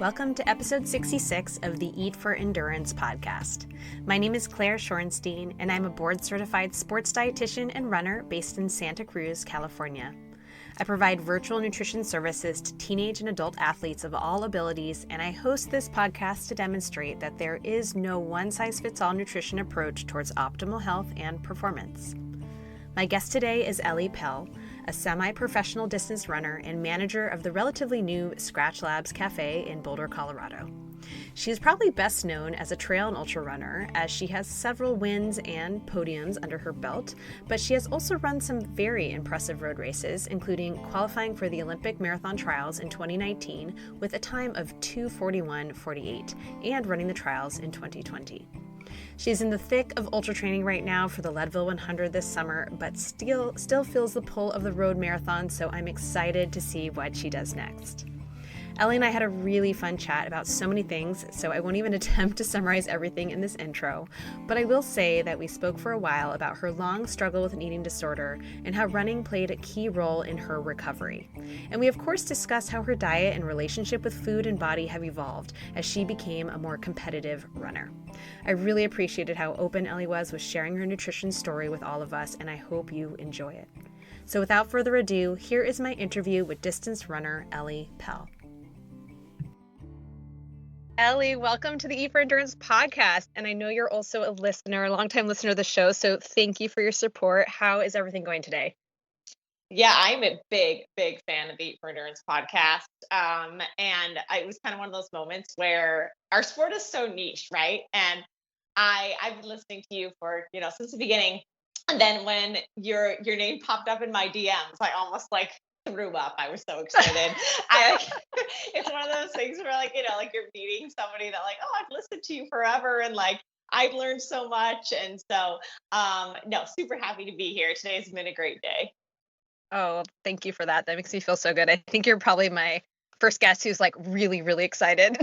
Welcome to episode 66 of the Eat for Endurance podcast. My name is Claire Shorenstein, and I'm a board-certified sports dietitian and runner based in Santa Cruz, California. I provide virtual nutrition services to teenage and adult athletes of all abilities, and I host this podcast to demonstrate that there is no one-size-fits-all nutrition approach towards optimal health and performance. My guest today is Ellie Pell, a semi-professional distance runner and manager of the relatively new Skratch Labs Cafe in Boulder, Colorado. She is probably best known as a trail and ultra runner, as she has several wins and podiums under her belt, but she has also run some very impressive road races, including qualifying for the Olympic Marathon Trials in 2019 with a time of 2:41:48 and running the trials in 2020. She's in the thick of ultra training right now for the Leadville 100 this summer, but still feels the pull of the road marathon, so I'm excited to see what she does next. Ellie and I had a really fun chat about so many things, so I won't even attempt to summarize everything in this intro, but I will say that we spoke for a while about her long struggle with an eating disorder and how running played a key role in her recovery. And we of course discussed how her diet and relationship with food and body have evolved as she became a more competitive runner. I really appreciated how open Ellie was with sharing her nutrition story with all of us, and I hope you enjoy it. So without further ado, here is my interview with distance runner Ellie Pell. Ellie, welcome to the Eat for Endurance podcast. And I know you're also a listener, a longtime listener of the show. So thank you for your support. How is everything going today? Yeah, I'm a big fan of the Eat for Endurance podcast. And it was kind of one of those moments where our sport is so niche, right? And I've been listening to you for, since the beginning. And then when your name popped up in my DMs, I almost threw up. I was so excited. It's one of those things where you're meeting somebody that oh, I've listened to you forever and I've learned so much. And so no, super happy to be here. Today's been a great day. Oh, thank you for that. That makes me feel so good. I think you're probably my first guest who's really, really excited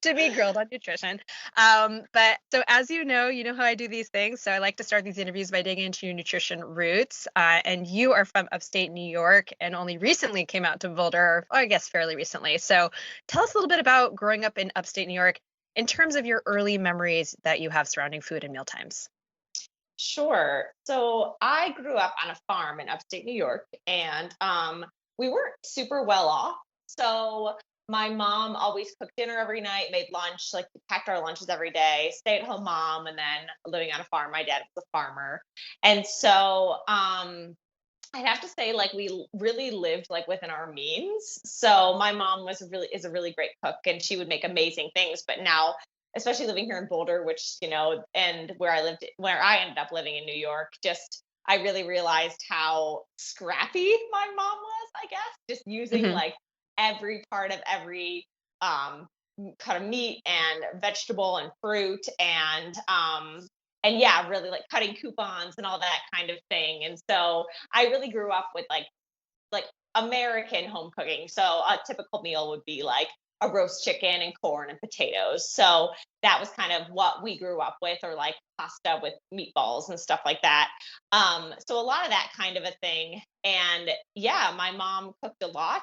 to be grilled on nutrition. But so as you know how I do these things. So I like to start these interviews by digging into your nutrition roots. And you are from upstate New York and only recently came out to Boulder, or I guess fairly recently. So tell us a little bit about growing up in upstate New York in terms of your early memories that you have surrounding food and mealtimes. Sure. So I grew up on a farm in upstate New York, and we weren't super well off. So my mom always cooked dinner every night, made lunch, packed our lunches every day, stay-at-home mom, and then living on a farm. My dad was a farmer. And so I'd have to say we really lived within our means. So my mom is a really great cook, and she would make amazing things. But now, especially living here in Boulder, which, and where I ended up living in New York, I really realized how scrappy my mom was, I guess, just using every part of every cut of meat and vegetable and fruit and yeah, really cutting coupons and all that kind of thing. And so I really grew up with American home cooking. So a typical meal would be a roast chicken and corn and potatoes. So that was kind of what we grew up with, or pasta with meatballs and stuff like that. So a lot of that kind of a thing. And yeah, my mom cooked a lot.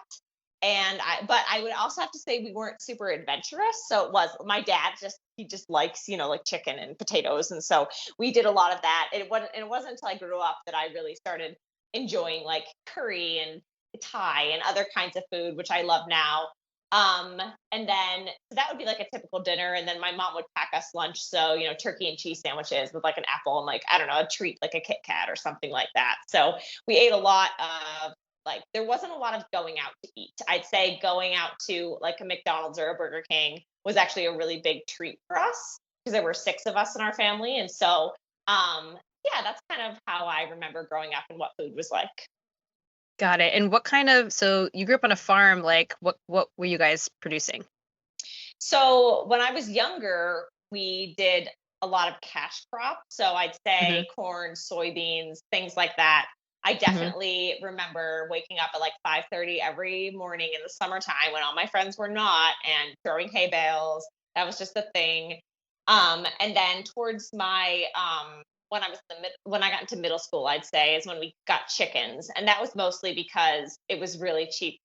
But I would also have to say we weren't super adventurous. So it was my dad he just likes, chicken and potatoes. And so we did a lot of that. It wasn't until I grew up that I really started enjoying curry and Thai and other kinds of food, which I love now. And then so that would be a typical dinner. And then my mom would pack us lunch. So, turkey and cheese sandwiches with an apple and I don't know, a treat like a Kit Kat or something like that. So we ate a lot of there wasn't a lot of going out to eat. I'd say going out to a McDonald's or a Burger King was actually a really big treat for us because there were 6 of us in our family. And so, yeah, that's kind of how I remember growing up and what food was like. Got it. And so you grew up on a farm, what were you guys producing? So when I was younger, we did a lot of cash crop. So I'd say corn, soybeans, things like that. I definitely remember waking up at 5:30 every morning in the summertime when all my friends were not, and throwing hay bales. That was just the thing. And then towards my when I got into middle school, I'd say is when we got chickens, and that was mostly because it was really cheap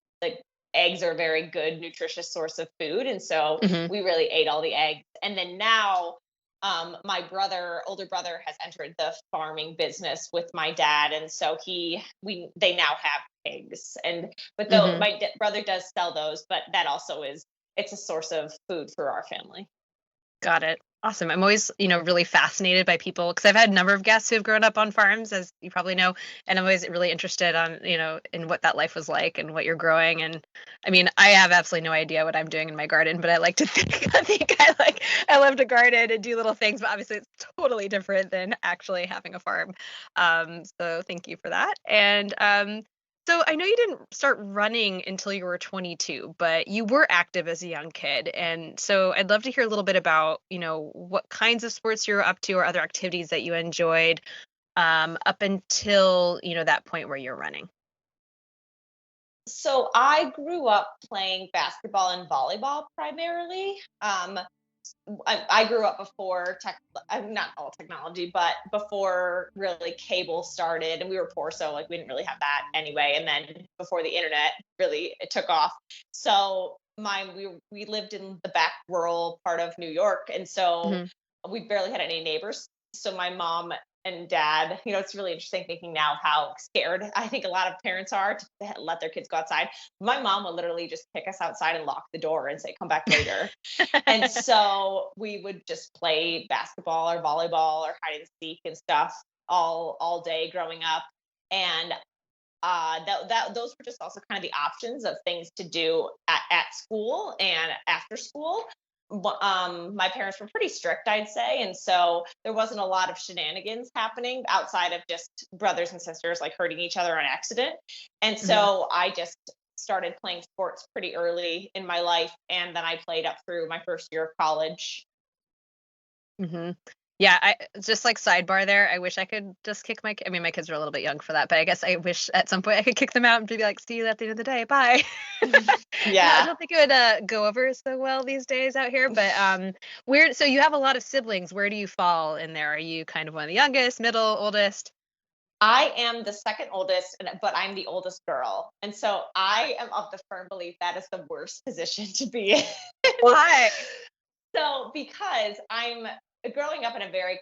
eggs are a very good, nutritious source of food. And so Hmm. we really ate all the eggs. And then now, my older brother has entered the farming business with my dad. And so they now have pigs. And, but though Hmm. brother does sell those, but that also it's a source of food for our family. Got it. Awesome. I'm always, really fascinated by people because I've had a number of guests who have grown up on farms, as you probably know, and I'm always really interested in what that life was like and what you're growing. And I mean, I have absolutely no idea what I'm doing in my garden, but I like to think I love to garden and do little things, but obviously it's totally different than actually having a farm. So thank you for that. And so I know you didn't start running until you were 22, but you were active as a young kid. And so I'd love to hear a little bit about, what kinds of sports you were up to or other activities that you enjoyed up until, that point where you're running. So I grew up playing basketball and volleyball primarily. I grew up before not all technology, but before really cable started, and we were poor, so like we didn't really have that anyway. And then before the internet really it took off, so we lived in the back rural part of New York, and so Hmm. we barely had any neighbors. So my mom and dad, it's really interesting thinking now how scared I think a lot of parents are to let their kids go outside. My mom would literally just pick us outside and lock the door and say, "Come back later." And so we would just play basketball or volleyball or hide and seek and stuff all day growing up. And those were just also kind of the options of things to do at school and after school. My parents were pretty strict, I'd say, and so there wasn't a lot of shenanigans happening outside of just brothers and sisters like hurting each other on accident. And Hmm. so I just started playing sports pretty early in my life, and then I played up through my first year of college. Hmm. Yeah, I just like sidebar there. I wish I could just kick I mean, my kids are a little bit young for that, but I guess I wish at some point I could kick them out and be like, "See you at the end of the day, bye." No, I Yeah. don't think it would go over so well these days out here. But where? So you have a lot of siblings. Where do you fall in there? Are you kind of one of the youngest, middle, oldest? I am the second oldest, but I'm the oldest girl. And so I am of the firm belief that is the worst position to be in. Why? So, because I'm growing up in a very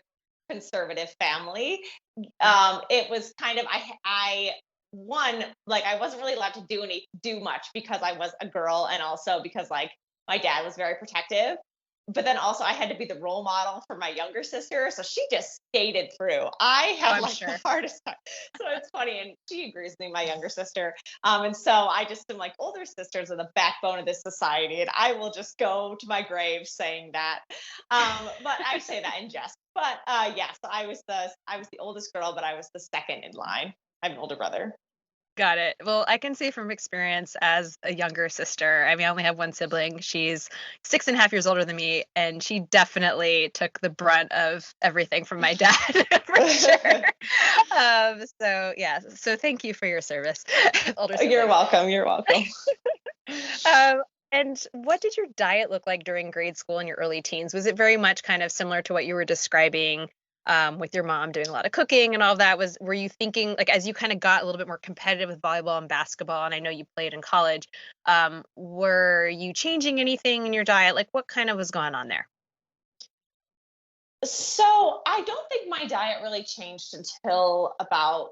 conservative family, Mhm. it was kind of one, like I wasn't really allowed to do much because I was a girl, and also because like my dad was very protective. But then also I had to be the role model for my younger sister, so she just skated through. I Oh, had I'm like the sure. hardest time. So it's funny, and she agrees with me, my younger sister. And so I just am like, older sisters are the backbone of this society, and I will just go to my grave saying that. But I say that in jest. But yes, I was the oldest girl, but I was the second in line. I have an older brother. Got it. Well, I can say from experience as a younger sister, I mean, I only have one sibling. She's 6.5 years older than me, and she definitely took the brunt of everything from my dad, for sure. So yeah, so thank you for your service, older You're siblings. welcome. You're welcome. Um, and what did your diet look like during grade school and your early teens? Was it very much kind of similar to what you were describing with your mom doing a lot of cooking and all of that? Were you thinking like as you kind of got a little bit more competitive with volleyball and basketball, and I know you played in college, were you changing anything in your diet? Like what kind of was going on there? So I don't think my diet really changed until about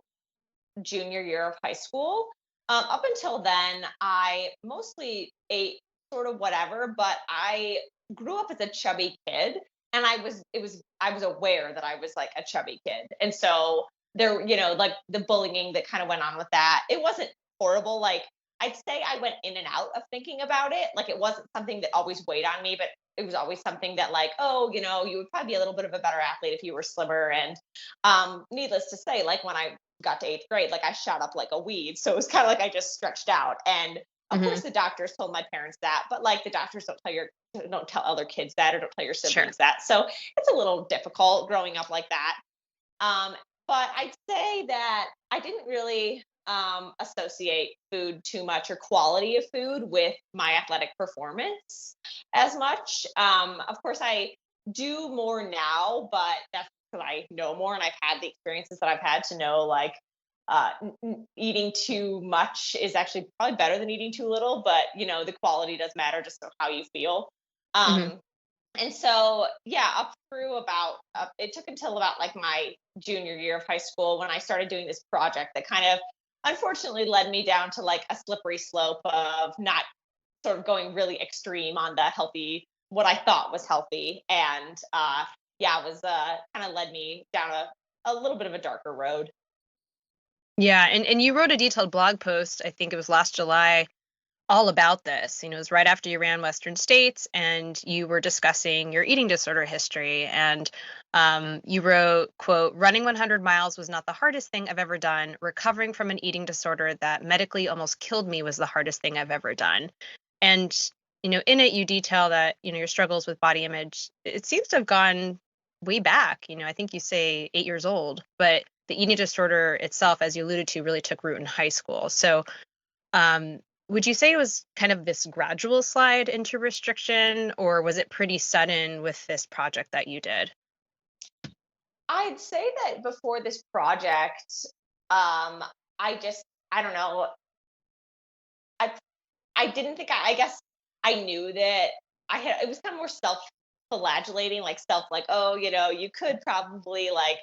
junior year of high school. Up until then, I mostly ate sort of whatever, but I grew up as a chubby kid, and I was aware that I was like a chubby kid, and so there, like the bullying that kind of went on with that. It wasn't horrible. Like I'd say I went in and out of thinking about it. Like it wasn't something that always weighed on me, but it was always something that like, oh, you would probably be a little bit of a better athlete if you were slimmer. And needless to say, like when I got to eighth grade, like I shot up like a weed. So it was kind of like I just stretched out. And of Hmm. course, the doctors told my parents that, but like the doctors don't tell other kids that, or don't tell your Sure. siblings that. So it's a little difficult growing up like that. Um, but I'd say that I didn't really associate food too much, or quality of food, with my athletic performance as much. Of course, I do more now, but that's because I know more and I've had the experiences that I've had to know, like, eating too much is actually probably better than eating too little, but the quality does matter, just so how you feel. Hmm. And so, yeah, up through about, it took until about like my junior year of high school when I started doing this project that kind of unfortunately led me down to like a slippery slope of not sort of going really extreme on the healthy, what I thought was healthy. And yeah, it was kind of led me down a little bit of a darker road. Yeah, and you wrote a detailed blog post, I think it was last July, all about this. It was right after you ran Western States and you were discussing your eating disorder history. And you wrote, quote, "Running 100 miles was not the hardest thing I've ever done. Recovering from an eating disorder that medically almost killed me was the hardest thing I've ever done." And, in it, you detail that, your struggles with body image, it seems to have gone way back. I think you say 8 years old, but the eating disorder itself, as you alluded to, really took root in high school. So, um, would you say it was kind of this gradual slide into restriction, or was it pretty sudden with this project that you did? I'd say that before this project, um, I don't know, I I didn't think I guess I knew that it was kind of more self-flagellating, like oh, you could probably like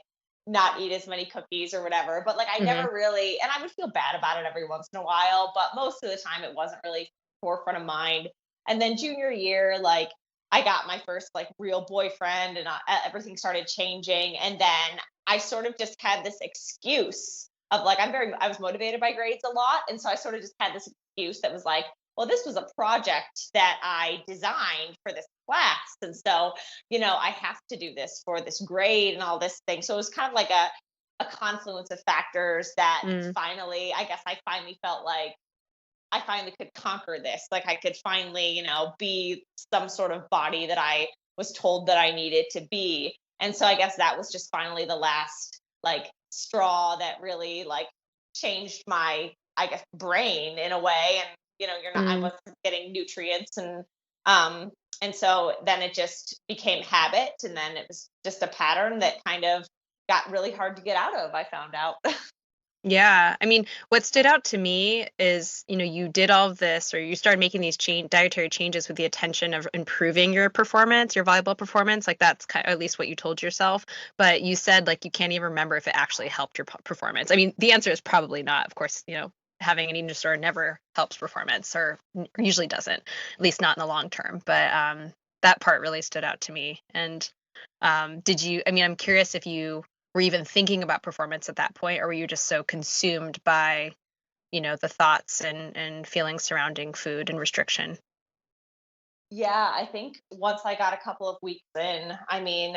not eat as many cookies or whatever. But like I Hmm. never really, and I would feel bad about it every once in a while, but most of the time it wasn't really forefront of mind. And then junior year, like I got my first like real boyfriend, and everything started changing. And then I sort of just had this excuse of like I was motivated by grades a lot, and so I sort of just had this excuse that was like, well, this was a project that I designed for this class. And so, I have to do this for this grade and all this thing. So it was kind of like a confluence of factors that Mm. finally, I guess I finally felt like I finally could conquer this. Like I could finally, be some sort of body that I was told that I needed to be. And so I guess that was just finally the last like straw that really like changed my, I guess, brain in a way. And I Mm. wasn't getting nutrients, um and so then it just became habit, and then it was just a pattern that kind of got really hard to get out of, I found out. Yeah. I mean, what stood out to me is, you did all of this, or you started making these dietary changes with the intention of improving your performance, your volleyball performance. Like that's kind of, at least what you told yourself. But you said like you can't even remember if it actually helped your performance. I mean, the answer is probably not. Of course, having an eating disorder never helps performance, or usually doesn't, at least not in the long term. But that part really stood out to me. And did you? I mean, I'm curious if you were even thinking about performance at that point, or were you just so consumed by, the thoughts and feelings surrounding food and restriction? Yeah, I think once I got a couple of weeks in, I mean,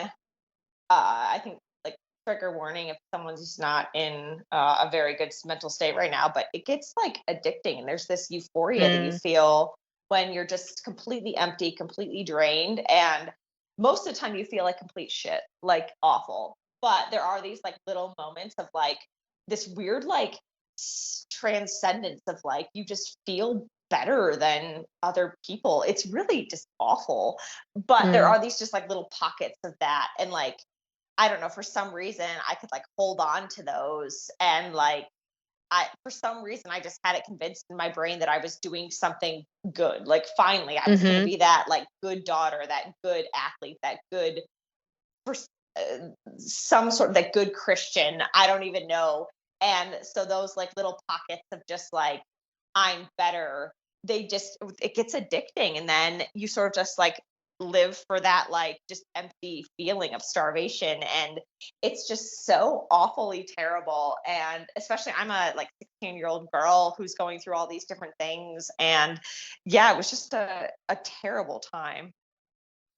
I think like trigger warning if someone's just not in a very good mental state right now, but it gets like addicting. And there's this euphoria that you Mm. feel when you're just completely empty, completely drained. And most of the time you feel like complete shit, like awful. But there are these like little moments of like this weird, like transcendence of like, you just feel better than other people. It's really just awful. But there Mm. are these just like little pockets of that. And like, I don't know, for some reason I could like hold on to those, and like for some reason I just had it convinced in my brain that I was doing something good. Like finally I was going to Mhm. be that like good daughter, that good athlete, that good some sort of that good Christian. I don't even know. And so those like little pockets of just like I'm better, it gets addicting, and then you sort of just like live for that like just empty feeling of starvation, and it's just so awfully terrible. And especially I'm a like 16-year-old girl who's going through all these different things, and yeah, it was just a terrible time.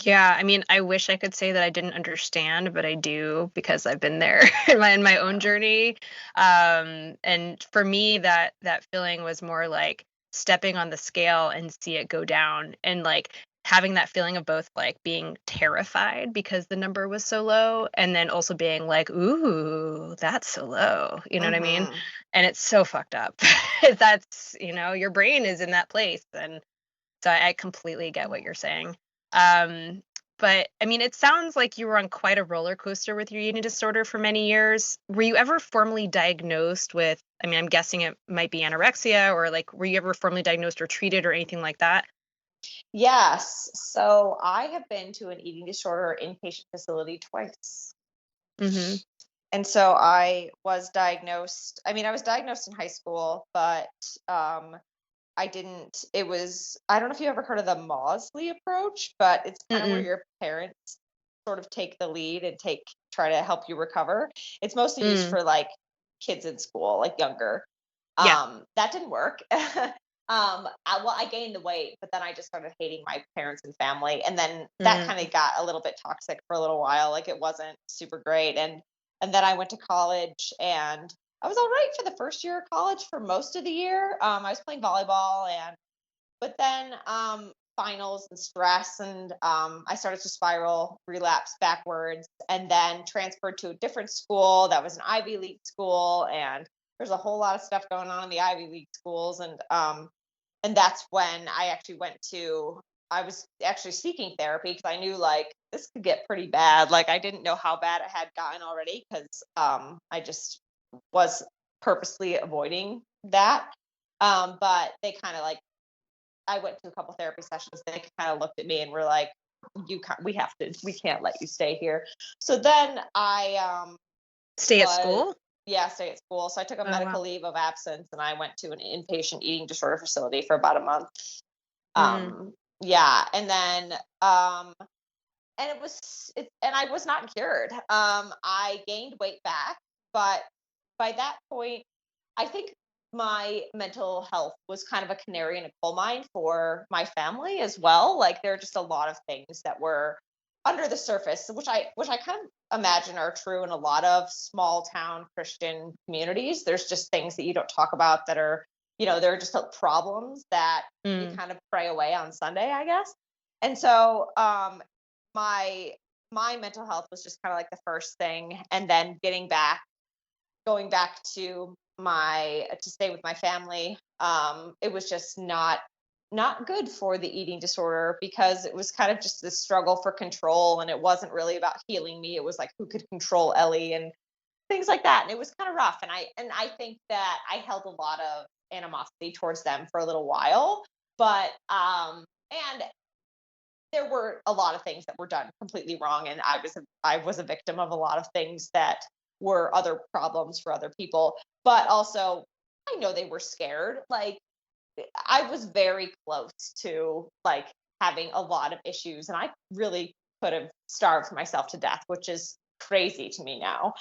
Yeah, I mean, I wish I could say that I didn't understand, but I do because I've been there in my own journey. And for me, that feeling was more like stepping on the scale and see it go down, and like having that feeling of both like being terrified because the number was so low, and then also being like, "Ooh, that's so low." You know what I mean? Hmm. And it's so fucked up. That's, your brain is in that place, and so I completely get what you're saying. Um, But I mean, it sounds like you were on quite a roller coaster with your eating disorder for many years. Were you ever formally diagnosed with, I mean, I'm guessing it might be anorexia, or like, were you ever formally diagnosed or treated or anything like that? Yes. So I have been to an eating disorder inpatient facility twice. Mm-hmm. And so I was diagnosed. I mean, I was diagnosed in high school, but um, I didn't, it was, I don't know if you ever heard of the Mosley approach, but it's kind of where Mm-mm. your parents sort of take the lead and try to help you recover. It's mostly used Mm. for like kids in school, like younger. Yeah. That didn't work. I gained the weight, but then I just started hating my parents and family. And then that kind Mm. of got a little bit toxic for a little while. Like it wasn't super great. And then I went to college and I was all right for the first year of college for most of the year. I was playing volleyball but then finals and stress and I started to spiral, relapse backwards, and then transferred to a different school that was an Ivy League school. And there's a whole lot of stuff going on in the Ivy League schools. And that's when I was actually seeking therapy because I knew like this could get pretty bad. Like I didn't know how bad it had gotten already because I just was purposely avoiding that. But they kind of like I went to a couple therapy sessions. They kind of looked at me and were like, we can't let you stay here." So then I Stay at was, school? yeah, stay at school. So I took a Oh, wow. medical leave of absence and I went to an inpatient eating disorder facility for about a month. Mm. Yeah, and then and and I was not cured. I gained weight back, but by that point, I think my mental health was kind of a canary in a coal mine for my family as well. Like there are just a lot of things that were under the surface, which I kind of imagine are true in a lot of small town Christian communities. There's just things that you don't talk about that are, there are just problems that you Mm. kind of pray away on Sunday, I guess. And so my my mental health was just kind of like the first thing, and then going back to my to stay with my family. It was just not good for the eating disorder because it was kind of just this struggle for control, and it wasn't really about healing me. It was like who could control Ellie and things like that, and it was kind of rough. And I think that I held a lot of animosity towards them for a little while, but and there were a lot of things that were done completely wrong, and I was a victim of a lot of things that were other problems for other people. But also I know they were scared. Like I was very close to like having a lot of issues, and I really could have starved myself to death, which is crazy to me now.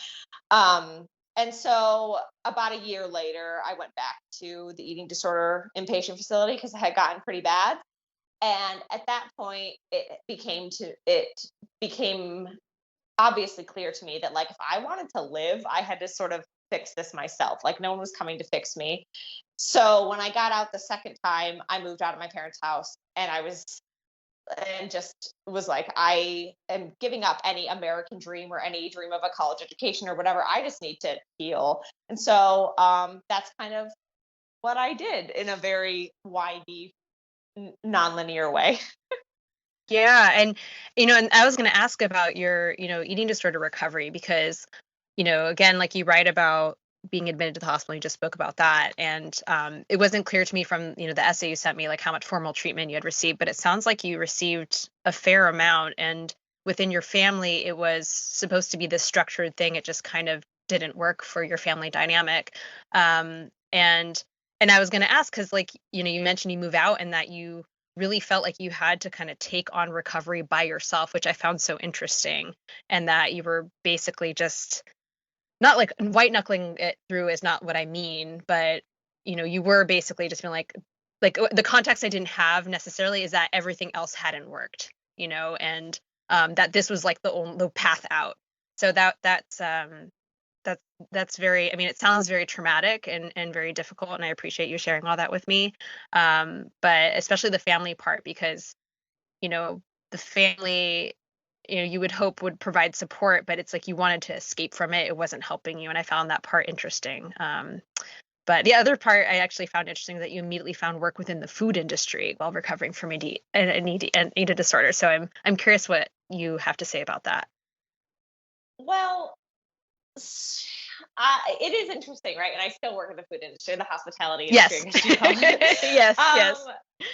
um and so about a year later I went back to the eating disorder inpatient facility because it had gotten pretty bad. And at that point it became obviously clear to me that like if I wanted to live, I had to sort of fix this myself. Like no one was coming to fix me. So when I got out the second time, I moved out of my parents' house, and just was like, I am giving up any American dream or any dream of a college education or whatever. I just need to heal. And so that's kind of what I did in a very windy, nonlinear way. Yeah, and I was going to ask about your, eating disorder recovery because, again, like you write about being admitted to the hospital, you just spoke about that, and it wasn't clear to me from, the essay you sent me, like how much formal treatment you had received, but it sounds like you received a fair amount, and within your family, it was supposed to be this structured thing. It just kind of didn't work for your family dynamic, and I was going to ask because, like, you mentioned you move out and that you really felt like you had to kind of take on recovery by yourself, which I found so interesting. And that you were basically just not like white knuckling it through is not what I mean, but you were basically just being like the context I didn't have necessarily is that everything else hadn't worked, and that this was like the path out. So that's very, I mean, it sounds very traumatic and very difficult, and I appreciate you sharing all that with me. But especially the family part, because you know the family, you would hope would provide support, but it's like you wanted to escape from it. It wasn't helping you, and I found that part interesting. But the other part I actually found interesting that you immediately found work within the food industry while recovering from an eating disorder. So I'm curious what you have to say about that. Well, it is interesting, right? And I still work in the food industry, the hospitality industry, I Yes. guess you call it. Yes, Um, yes.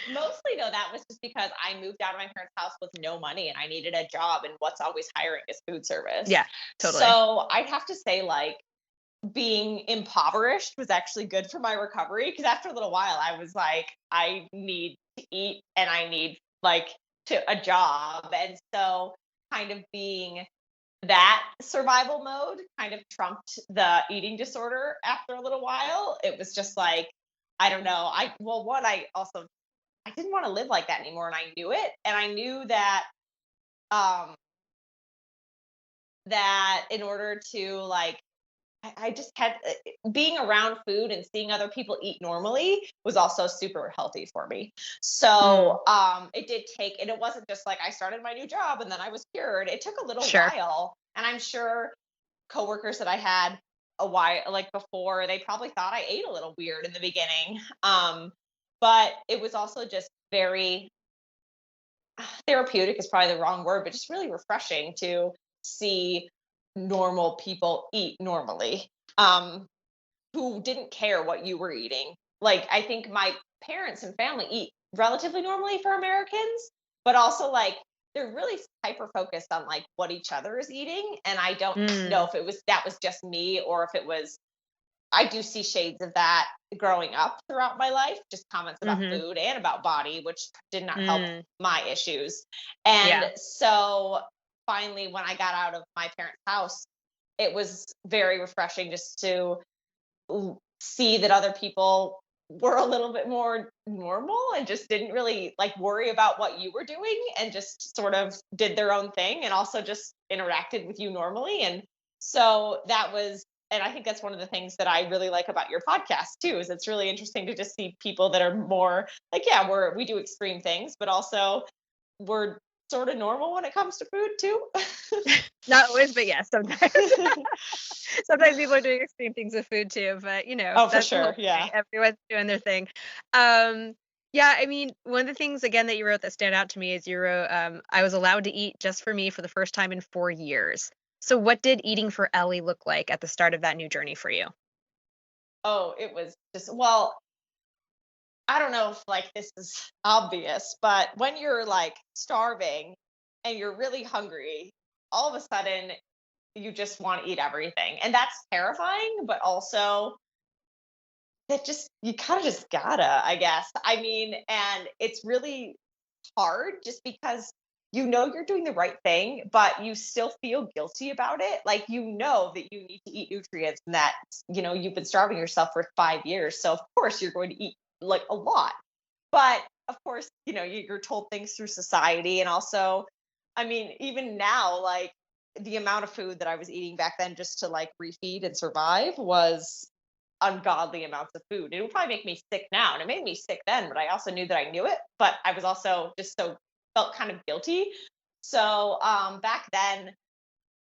Mostly though, that was just because I moved out of my parents' house with no money and I needed a job, and what's always hiring is food service. Yeah, totally. So I'd have to say, like, being impoverished was actually good for my recovery, because after a little while I was like, I need to eat and I need, like, to a job. And so kind of being that survival mode kind of trumped the eating disorder after a little while. It was just like, I don't know. I didn't want to live like that anymore, and I knew it. And I knew that um that in order to, like, I just had being around food and seeing other people eat normally was also super healthy for me. Mm, So it did take, and it wasn't just like I started my new job and then I was cured. It took a little sure. while, and I'm sure coworkers that I had a while, like, before, they probably thought I ate a little weird in the beginning. But it was also just very therapeutic, is probably the wrong word, but just really refreshing to see normal people eat normally, um, who didn't care what you were eating. Like, I think my parents and family eat relatively normally for Americans, but also, like, they're really hyper focused on, like, what each other is eating. And I don't know Mm, if that was just me, or if it was, I do see shades of that growing up throughout my life, just comments about mm-hmm. food and about body, which did not help Mm, my issues. And yeah. so finally, when I got out of my parents' house, it was very refreshing just to see that other people were a little bit more normal and just didn't really, like, worry about what you were doing, and just sort of did their own thing and also just interacted with you normally. And so that was, and I think that's one of the things that I really like about your podcast too, is it's really interesting to just see people that are more like, yeah, we do extreme things, but also we're sort of normal when it comes to food too. Not always, but yes, sometimes. Sometimes people are doing extreme things with food too, but Oh, for that's the sure. whole Yeah. point. Everyone's doing their thing. Yeah, I mean, one of the things again that you wrote that stand out to me is you wrote, I was allowed to eat just for me for the first time in 4 years. So what did eating for Ellie look like at the start of that new journey for you? Oh, it was just, well, I don't know if, like, this is obvious, but when you're, like, starving and you're really hungry, all of a sudden you just want to eat everything. And that's terrifying, but also it just, you kind of just gotta, I guess. I mean, and it's really hard just because you know you're doing the right thing, but you still feel guilty about it. Like, you know that you need to eat nutrients, and that, you've been starving yourself for 5 years. So, of course, you're going to eat, like, a lot. But of course, you're told things through society. And also, I mean, even now, like, the amount of food that I was eating back then just to, like, refeed and survive was ungodly amounts of food. It would probably make me sick now. And it made me sick then, but I also knew that I knew it. But I was also just so, felt kind of guilty. So back then,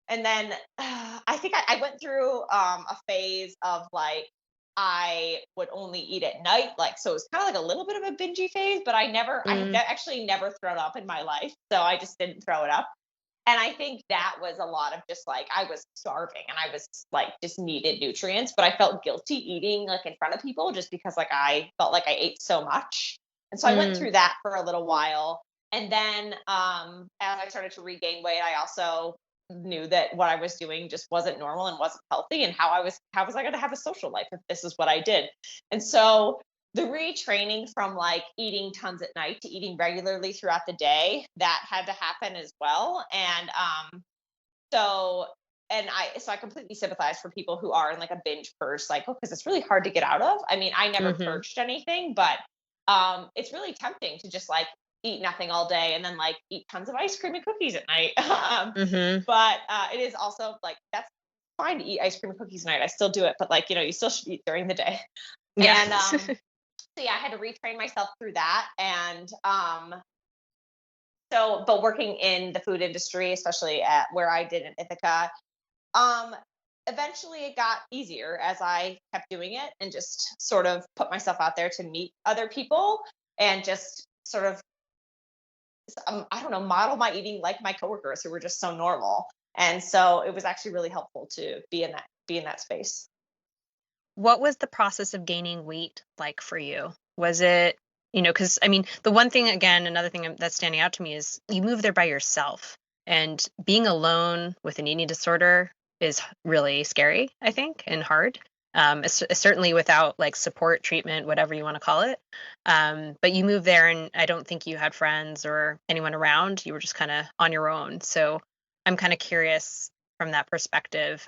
and then I think I went through a phase of, like, I would only eat at night, like, so it was kind of like a little bit of a bingey phase. But I had Mm, actually never thrown up in my life, so I just didn't throw it up. And I think that was a lot of just, like, I was starving and I was, like, just needed nutrients, but I felt guilty eating, like, in front of people, just because, like, I felt like I ate so much. And so I went mm, through that for a little while. And then as I started to regain weight, I also knew that what I was doing just wasn't normal and wasn't healthy. And how was I going to have a social life if this is what I did? And so the retraining from, like, eating tons at night to eating regularly throughout the day, that had to happen as well. And so I completely sympathize for people who are in, like, a binge purge cycle, because it's really hard to get out of. I mean, I never mm-hmm, purged anything, but it's really tempting to just, like, eat nothing all day and then, like, eat tons of ice cream and cookies at night. mm-hmm. But it is also, like, that's fine to eat ice cream and cookies at night. I still do it, but, like, you still should eat during the day. Yeah. And so yeah, I had to retrain myself through that. And but working in the food industry, especially at where I did in Ithaca, um, eventually it got easier as I kept doing it and just sort of put myself out there to meet other people and just sort of, I don't know, model my eating like my coworkers who were just so normal. And so it was actually really helpful to be in that space. What was the process of gaining weight like for you? Was it, because I mean, the one thing, again, another thing that's standing out to me is you move there by yourself. And being alone with an eating disorder is really scary, I think, and hard. Certainly without like support, treatment, whatever you want to call it. But you moved there, and I don't think you had friends or anyone around. You were just kind of on your own. So I'm kind of curious from that perspective,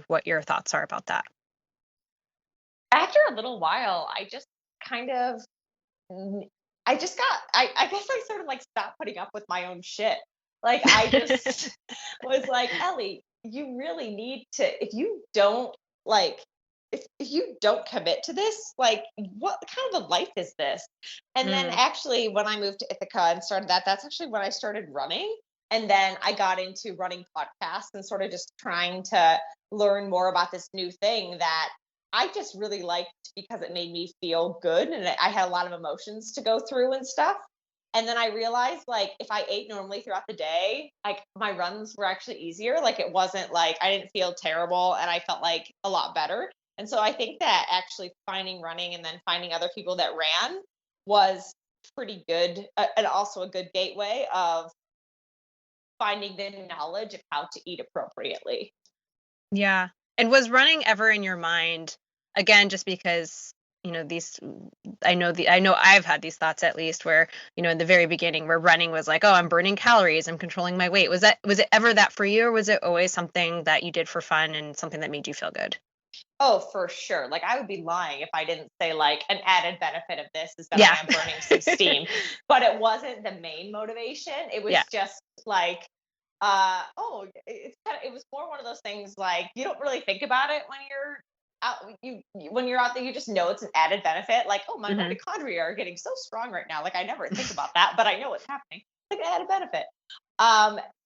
what your thoughts are about that. After a little while, I just kind of, I just got, I guess I sort of like stopped putting up with my own shit. Like I just was like, Ellie, you really need to, if you don't like, if you don't commit to this, like what kind of a life is this? And then Mm. actually when I moved to Ithaca and started that, that's actually when I started running. And then I got into running podcasts and sort of just trying to learn more about this new thing that I just really liked because it made me feel good and I had a lot of emotions to go through and stuff. And then I realized like if I ate normally throughout the day, like my runs were actually easier. Like it wasn't like I didn't feel terrible and I felt like a lot better. And so I think that actually finding running and then finding other people that ran was pretty good and also a good gateway of finding the knowledge of how to eat appropriately. Yeah. And was running ever in your mind, again, just because, these, I know I've had these thoughts at least where, in the very beginning where running was like, oh, I'm burning calories, I'm controlling my weight. Was it ever that for you, or was it always something that you did for fun and something that made you feel good? Oh, for sure. Like I would be lying if I didn't say like an added benefit of this is that I Yeah. am burning some steam. But it wasn't the main motivation. It was Yeah. just like it was more one of those things like you don't really think about it when you're out when you're out there, you just know it's an added benefit. Like, oh, my Hmm. mitochondria are getting so strong right now. Like I never think about that, but I know it's happening. Like an added benefit.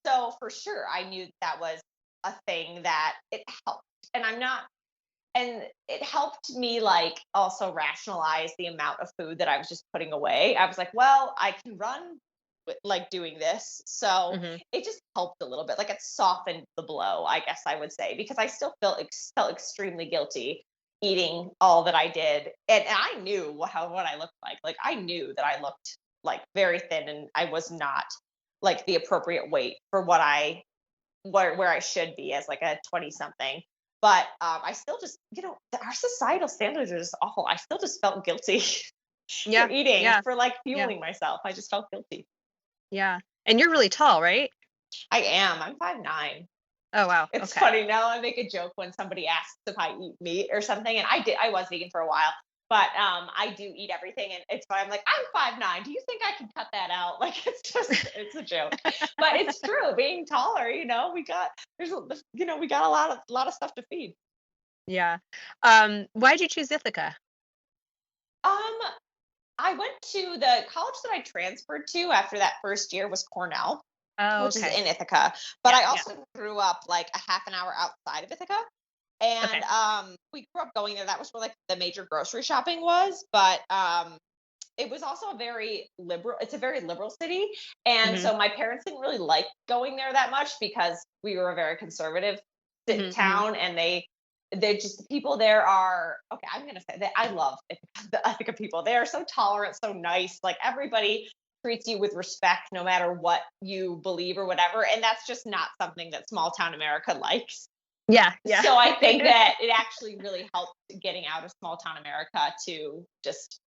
So for sure I knew that was a thing that it helped. And I'm not and it helped me like also rationalize the amount of food that I was just putting away. I was like, well, I can run with like doing this. So Hmm. it just helped a little bit. Like it softened the blow, I guess I would say, because I still felt extremely guilty eating all that I did. And I knew what I looked like. Like I knew that I looked like very thin and I was not like the appropriate weight for what I where I should be as like a 20 something. But I still just, our societal standards are just awful. I still just felt guilty for Yeah. eating, Yeah. for like Yeah. fueling myself. I just felt guilty. Yeah. And you're really tall, right? I am. I'm 5'9". Oh, wow. It's Okay. funny now. I make a joke when somebody asks if I eat meat or something, and I was vegan for a while, but I do eat everything, and it's fine. I'm like, I'm 5'9". Do you think I can cut that out? Like, it's a joke, but it's true. Being taller, we got a lot of stuff to feed. Yeah. Why'd you choose Ithaca? Um, I went to the college that I transferred to after that first year was Cornell, Oh, which is okay. in Ithaca. But Yeah. I Yeah. also grew up like a half an hour outside of Ithaca. And Okay. we grew up going there. That was where like the major grocery shopping was. But it was also it's a very liberal city. And Hmm. so my parents didn't really like going there that much because we were a very conservative Hmm. Hmm. town and they're just the people there are okay. I'm gonna say that I love the Ithaca people. They are so tolerant, so nice. Like everybody treats you with respect no matter what you believe or whatever. And that's just not something that small town America likes. Yeah. Yeah. So I think that it actually really helped getting out of small town America to just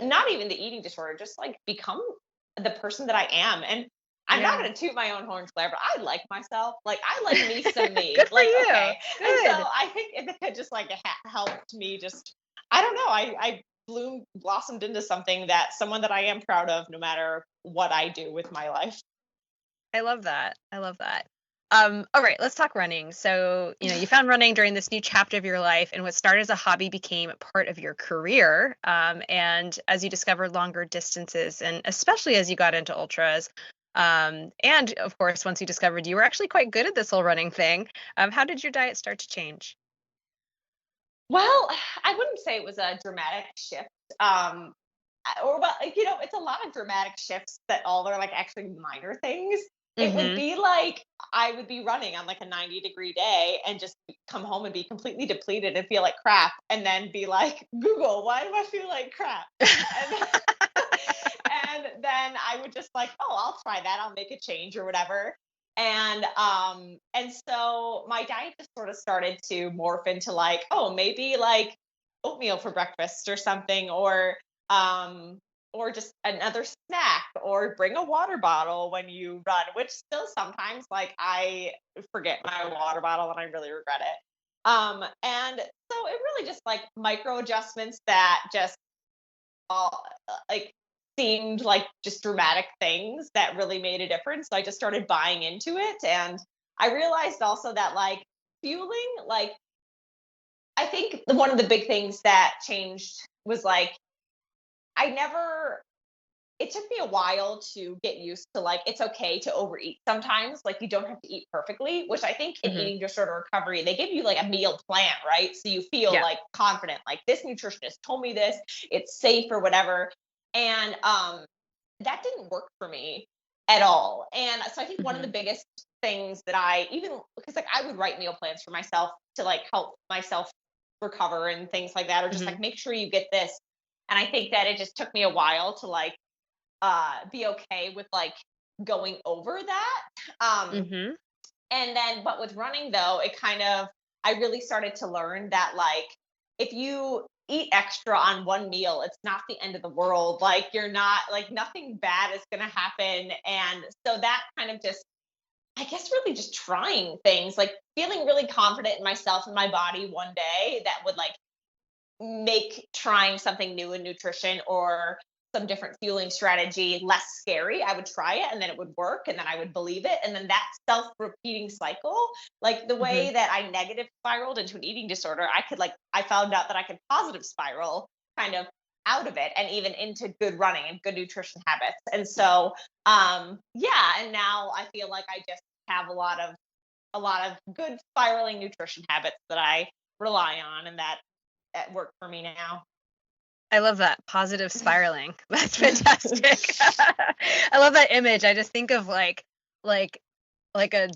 not even the eating disorder, just like become the person that I am. And I'm not Yeah. going to toot my own horn, Claire, but I like myself. Like I like me some me. Good for Like you. okay, and so Good. I think if it could just like helped me, just I don't know. I blossomed into something that someone that I am proud of, no matter what I do with my life. I love that. I love that. All right, let's talk running. So, you found running during this new chapter of your life, and what started as a hobby became a part of your career. And as you discovered longer distances, and especially as you got into ultras, And of course, once you discovered you were actually quite good at this whole running thing, how did your diet start to change? Well, I wouldn't say it was a dramatic shift. Or well, like, it's a lot of dramatic shifts that all are like actually minor things. It would Mm-hmm. be like I would be running on like a 90-degree day and just come home and be completely depleted and feel like crap, and then be like, Google, why do I feel like crap? And and then I would just like, oh, I'll try that. I'll make a change or whatever. And so my diet just sort of started to morph into like, oh, maybe like oatmeal for breakfast or something, um or just another snack, or bring a water bottle when you run, which still sometimes like I forget my water bottle and I really regret it. And so it really just like micro adjustments that just all like seemed like just dramatic things that really made a difference. So I just started buying into it. And I realized also that like fueling, like I think one of the big things that changed was like I never it took me a while to get used to like it's okay to overeat sometimes. Like you don't have to eat perfectly, which I think in Mm-hmm. eating disorder recovery, they give you like a meal plan, right? So you feel Yeah. like confident, like this nutritionist told me this, it's safe or whatever. And that didn't work for me at all. And so I think one of Mm-hmm. the biggest things that I even because like I would write meal plans for myself to like help myself recover and things like that, or just Mm-hmm. like make sure you get this. And I think that it just took me a while to like be okay with like going over that. Mm-hmm. And then, but with running though, it kind of, I really started to learn that like, if you eat extra on one meal, it's not the end of the world. Like, you're not, like, nothing bad is going to happen. And so that kind of just, I guess, really just trying things, like feeling really confident in myself and my body one day that would like make trying something new in nutrition or some different fueling strategy less scary. I would try it and then it would work and then I would believe it. And then that self repeating cycle, like the Mm-hmm. way that I negative spiraled into an eating disorder, I found out that I could positive spiral kind of out of it and even into good running and good nutrition habits. And so, yeah. And now I feel like I just have a lot of good spiraling nutrition habits that I rely on, and that at work for me now. I love that positive spiraling. That's fantastic. I love that image. I just think of like like a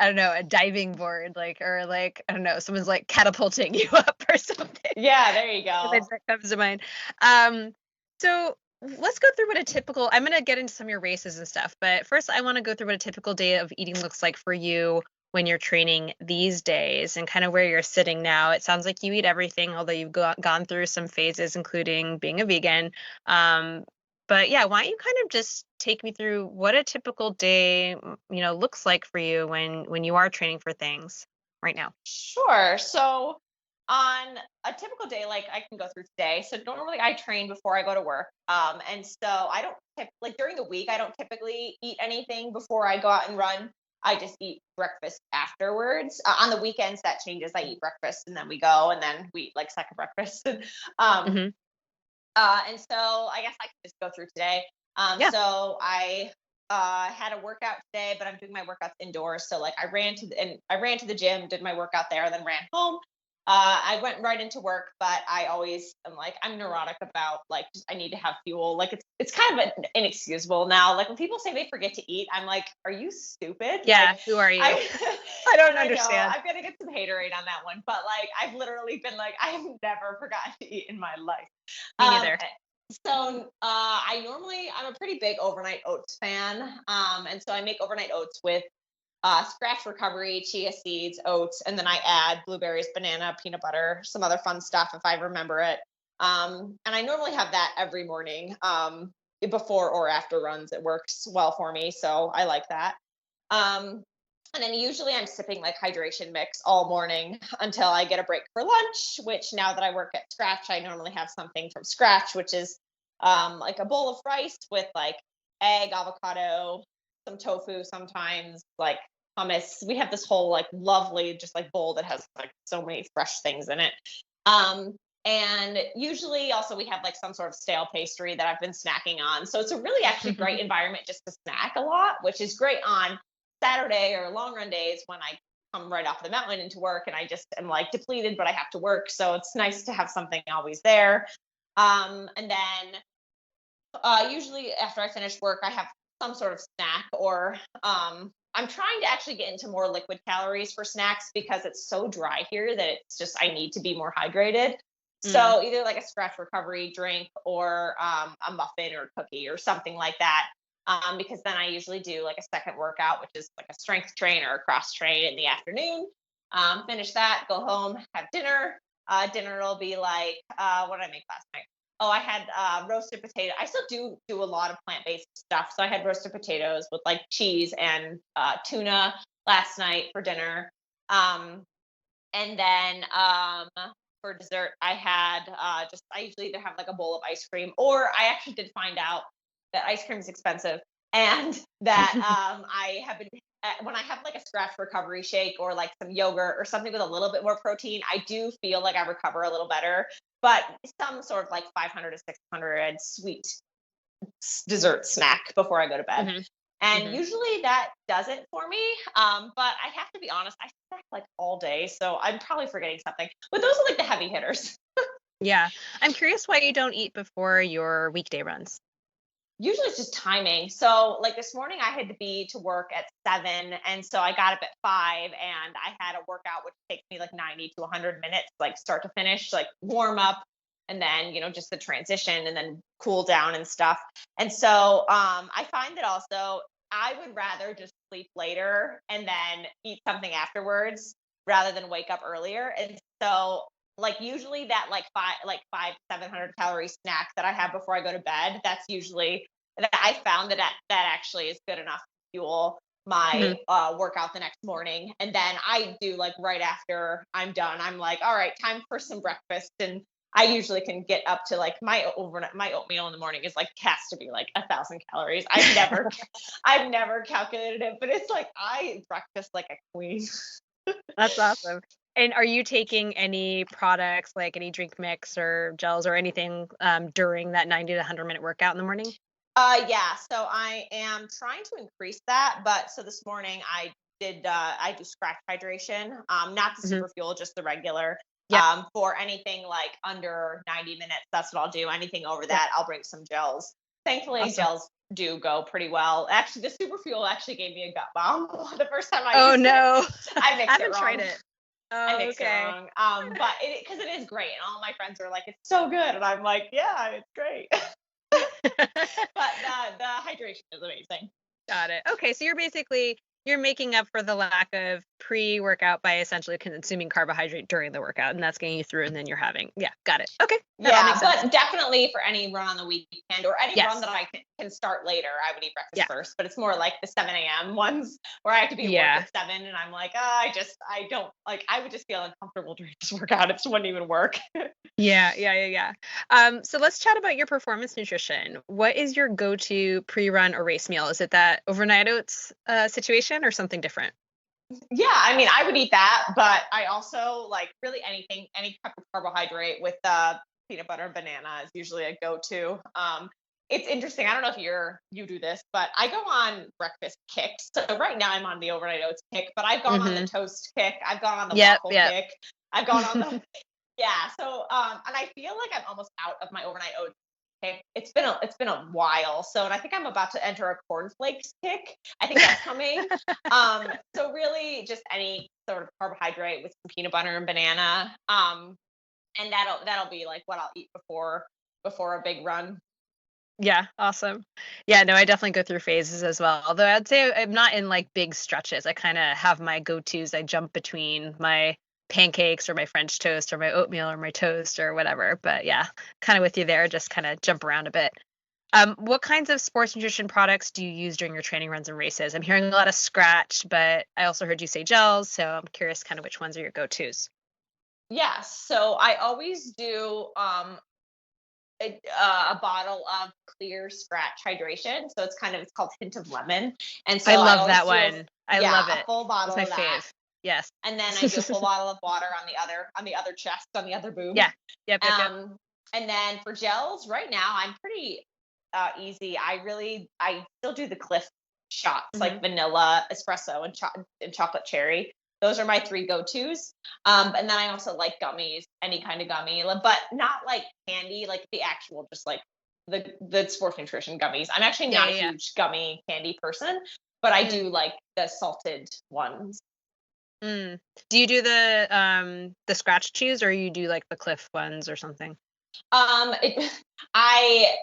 I don't know, a diving board, like or like I don't know, someone's like catapulting you up or something. Yeah, there you Image go. that comes to mind. Um, so let's go through what a typical I'm gonna get into some of your races and stuff, but first I want to go through what a typical day of eating looks like for you when you're training these days and kind of where you're sitting now. It sounds like you eat everything, although you've gone through some phases, including being a vegan. Um, but yeah, why don't you kind of just take me through what a typical day, looks like for you when you are training for things right now? Sure. So on a typical day, like I can go through today. So normally I train before I go to work. And so I don't like during the week, I don't typically eat anything before I go out and run. I just eat breakfast afterwards. On the weekends, that changes. I eat breakfast and then we go and then we eat like second breakfast. um, Hmm. and so I guess I can just go through today. Yeah. So I had a workout today, but I'm doing my workouts indoors. So like I ran to the gym, did my workout there, then ran home. I went right into work, but I always am like I'm neurotic about like just, I need to have fuel. Like it's kind of inexcusable now. Like when people say they forget to eat, I'm like, are you stupid? Like Yeah. Who are you? I I don't and I know understand. I'm gonna get some haterade on that one, but like I've literally been like I have never forgotten to eat in my life. Me Um, neither. I'm a pretty big overnight oats fan. And so I make overnight oats with Skratch Recovery, chia seeds, oats, and then I add blueberries, banana, peanut butter, some other fun stuff if I remember it. And I normally have that every morning, before or after runs. It works well for me, so I like that. Um, and then usually I'm sipping like hydration mix all morning until I get a break for lunch, which now that I work at Skratch, I normally have something from Skratch, which is like a bowl of rice with like egg, avocado, some tofu sometimes, like hummus. We have this whole like lovely just like bowl that has like so many fresh things in it. Um, And usually also we have like some sort of stale pastry that I've been snacking on. So it's a really actually great environment just to snack a lot, which is great on Saturday or long run days when I come right off the mountain into work and I just am like depleted, but I have to work. So it's nice to have something always there. And then usually after I finish work, I have some sort of snack or I'm trying to actually get into more liquid calories for snacks because it's so dry here that it's just I need to be more hydrated. Mm. So either like a Skratch recovery drink or a muffin or cookie or something like that. Because then I usually do like a second workout, which is like a strength train or a cross train in the afternoon. Finish that, go home, have dinner. Dinner will be like, what did I make last night? Oh, I had roasted potato. I still do a lot of plant-based stuff. So I had roasted potatoes with like cheese and tuna last night for dinner. And then for dessert, I had I usually either have like a bowl of ice cream or I actually did find out that ice cream is expensive and that I have been when I have like a Skratch recovery shake or like some yogurt or something with a little bit more protein, I do feel like I recover a little better. But some sort of like 500 to 600 sweet dessert snack before I go to bed. Mhm. And Mhm. usually that does it for me. But I have to be honest, I snack like all day. So I'm probably forgetting something. But those are like the heavy hitters. Yeah. I'm curious why you don't eat before your weekday runs. Usually it's just timing. So like this morning I had to be to work at 7 and so I got up at 5 and I had a workout which takes me like 90 to 100 minutes like start to finish, like warm up and then, just the transition and then cool down and stuff. And so I find that also I would rather just sleep later and then eat something afterwards rather than wake up earlier. And so like usually that like 700 calorie snack that I have before I go to bed, that's usually that I found that actually is good enough to fuel my Mhm. workout the next morning. And then I do like right after I'm done, I'm like, all right, time for some breakfast. And I usually can get up to like my oatmeal in the morning is like has to be like 1,000 calories. I've never calculated it, but it's like I breakfast like a queen. That's awesome. And are you taking any products, like any drink mix or gels or anything, during that 90 to 100-minute workout in the morning? Yeah, so I am trying to increase that, but so this morning I do Skratch hydration, not the Mhm. super fuel, just the regular. Yep. For anything like under 90 minutes, that's what I'll do. Anything over Yep. that, I'll bring some gels. Thankfully, Awesome. gels do go pretty well. Actually, the super fuel actually gave me a gut bomb the first time I Oh, used it. no. I I mixed it haven't tried wrong. it. I Oh, mixed it okay. wrong. But because it is great, and all my friends are like, "It's so good," and I'm like, "Yeah, it's great." But the hydration is amazing. Got it. Okay, so you're making up for the lack of pre-workout by essentially consuming carbohydrate during the workout, and that's getting you through, and then you're having. Yeah, got it. Okay, that all Yeah, makes sense. but definitely for any run on the weekend or any run Yes. that I can start later, I would eat breakfast Yeah. first. But it's more like the 7 a.m. ones where I have to be at work Yeah. at 7 and I'm like, I don't like, I would just feel uncomfortable during this workout. It just wouldn't even work. Yeah, yeah, yeah, yeah. So let's chat about your performance nutrition. What is your go-to pre-run or race meal? Is it that overnight oats situation or something different? Yeah, I mean, I would eat that, but I also like really anything, any type of carbohydrate with peanut butter and banana is usually a go-to. It's interesting. I don't know if you do this, but I go on breakfast kicks. So right now I'm on the overnight oats kick, but I've gone on the Mm-hmm. toast kick. I've gone on the Yep, waffle yep. kick. I've gone on the yeah. So and I feel like I'm almost out of my overnight oats kick. It's been a while. So and I think I'm about to enter a cornflakes kick. I think that's coming. So really just any sort of carbohydrate with some peanut butter and banana. And that'll be like what I'll eat before a big run. Yeah, awesome. Yeah, no, I definitely go through phases as well. Although I'd say I'm not in like big stretches. I kind of have my go-tos. I jump between my pancakes or my French toast or my oatmeal or my toast or whatever. But yeah, kind of with you there, just kind of jump around a bit. What kinds of sports nutrition products do you use during your training runs and races? I'm hearing a lot of Skratch, but I also heard you say gels, so I'm curious kind of which ones are your go-tos. Yeah, so I always do a bottle of clear Skratch hydration. So it's called Hint of Lemon. And so I I love always that do one. I yeah, love a it. full That's bottle my of that. fave. Yes. And then I do a full bottle of water on the other chest, on the other boob. Yeah. Yep. And then for gels, right now I'm pretty easy. I still do the Cliff shots, Hmm. like vanilla, espresso, and chocolate cherry. Those are my three go-tos. And then I also like gummies, any kind of gummy, but not like candy, like the actual, just like the sports nutrition gummies. I'm actually not a Yeah. huge gummy candy person, but I Mm. do like the salted ones. Mm. Do you do the Skratch chews, or you do like the Cliff ones or something? It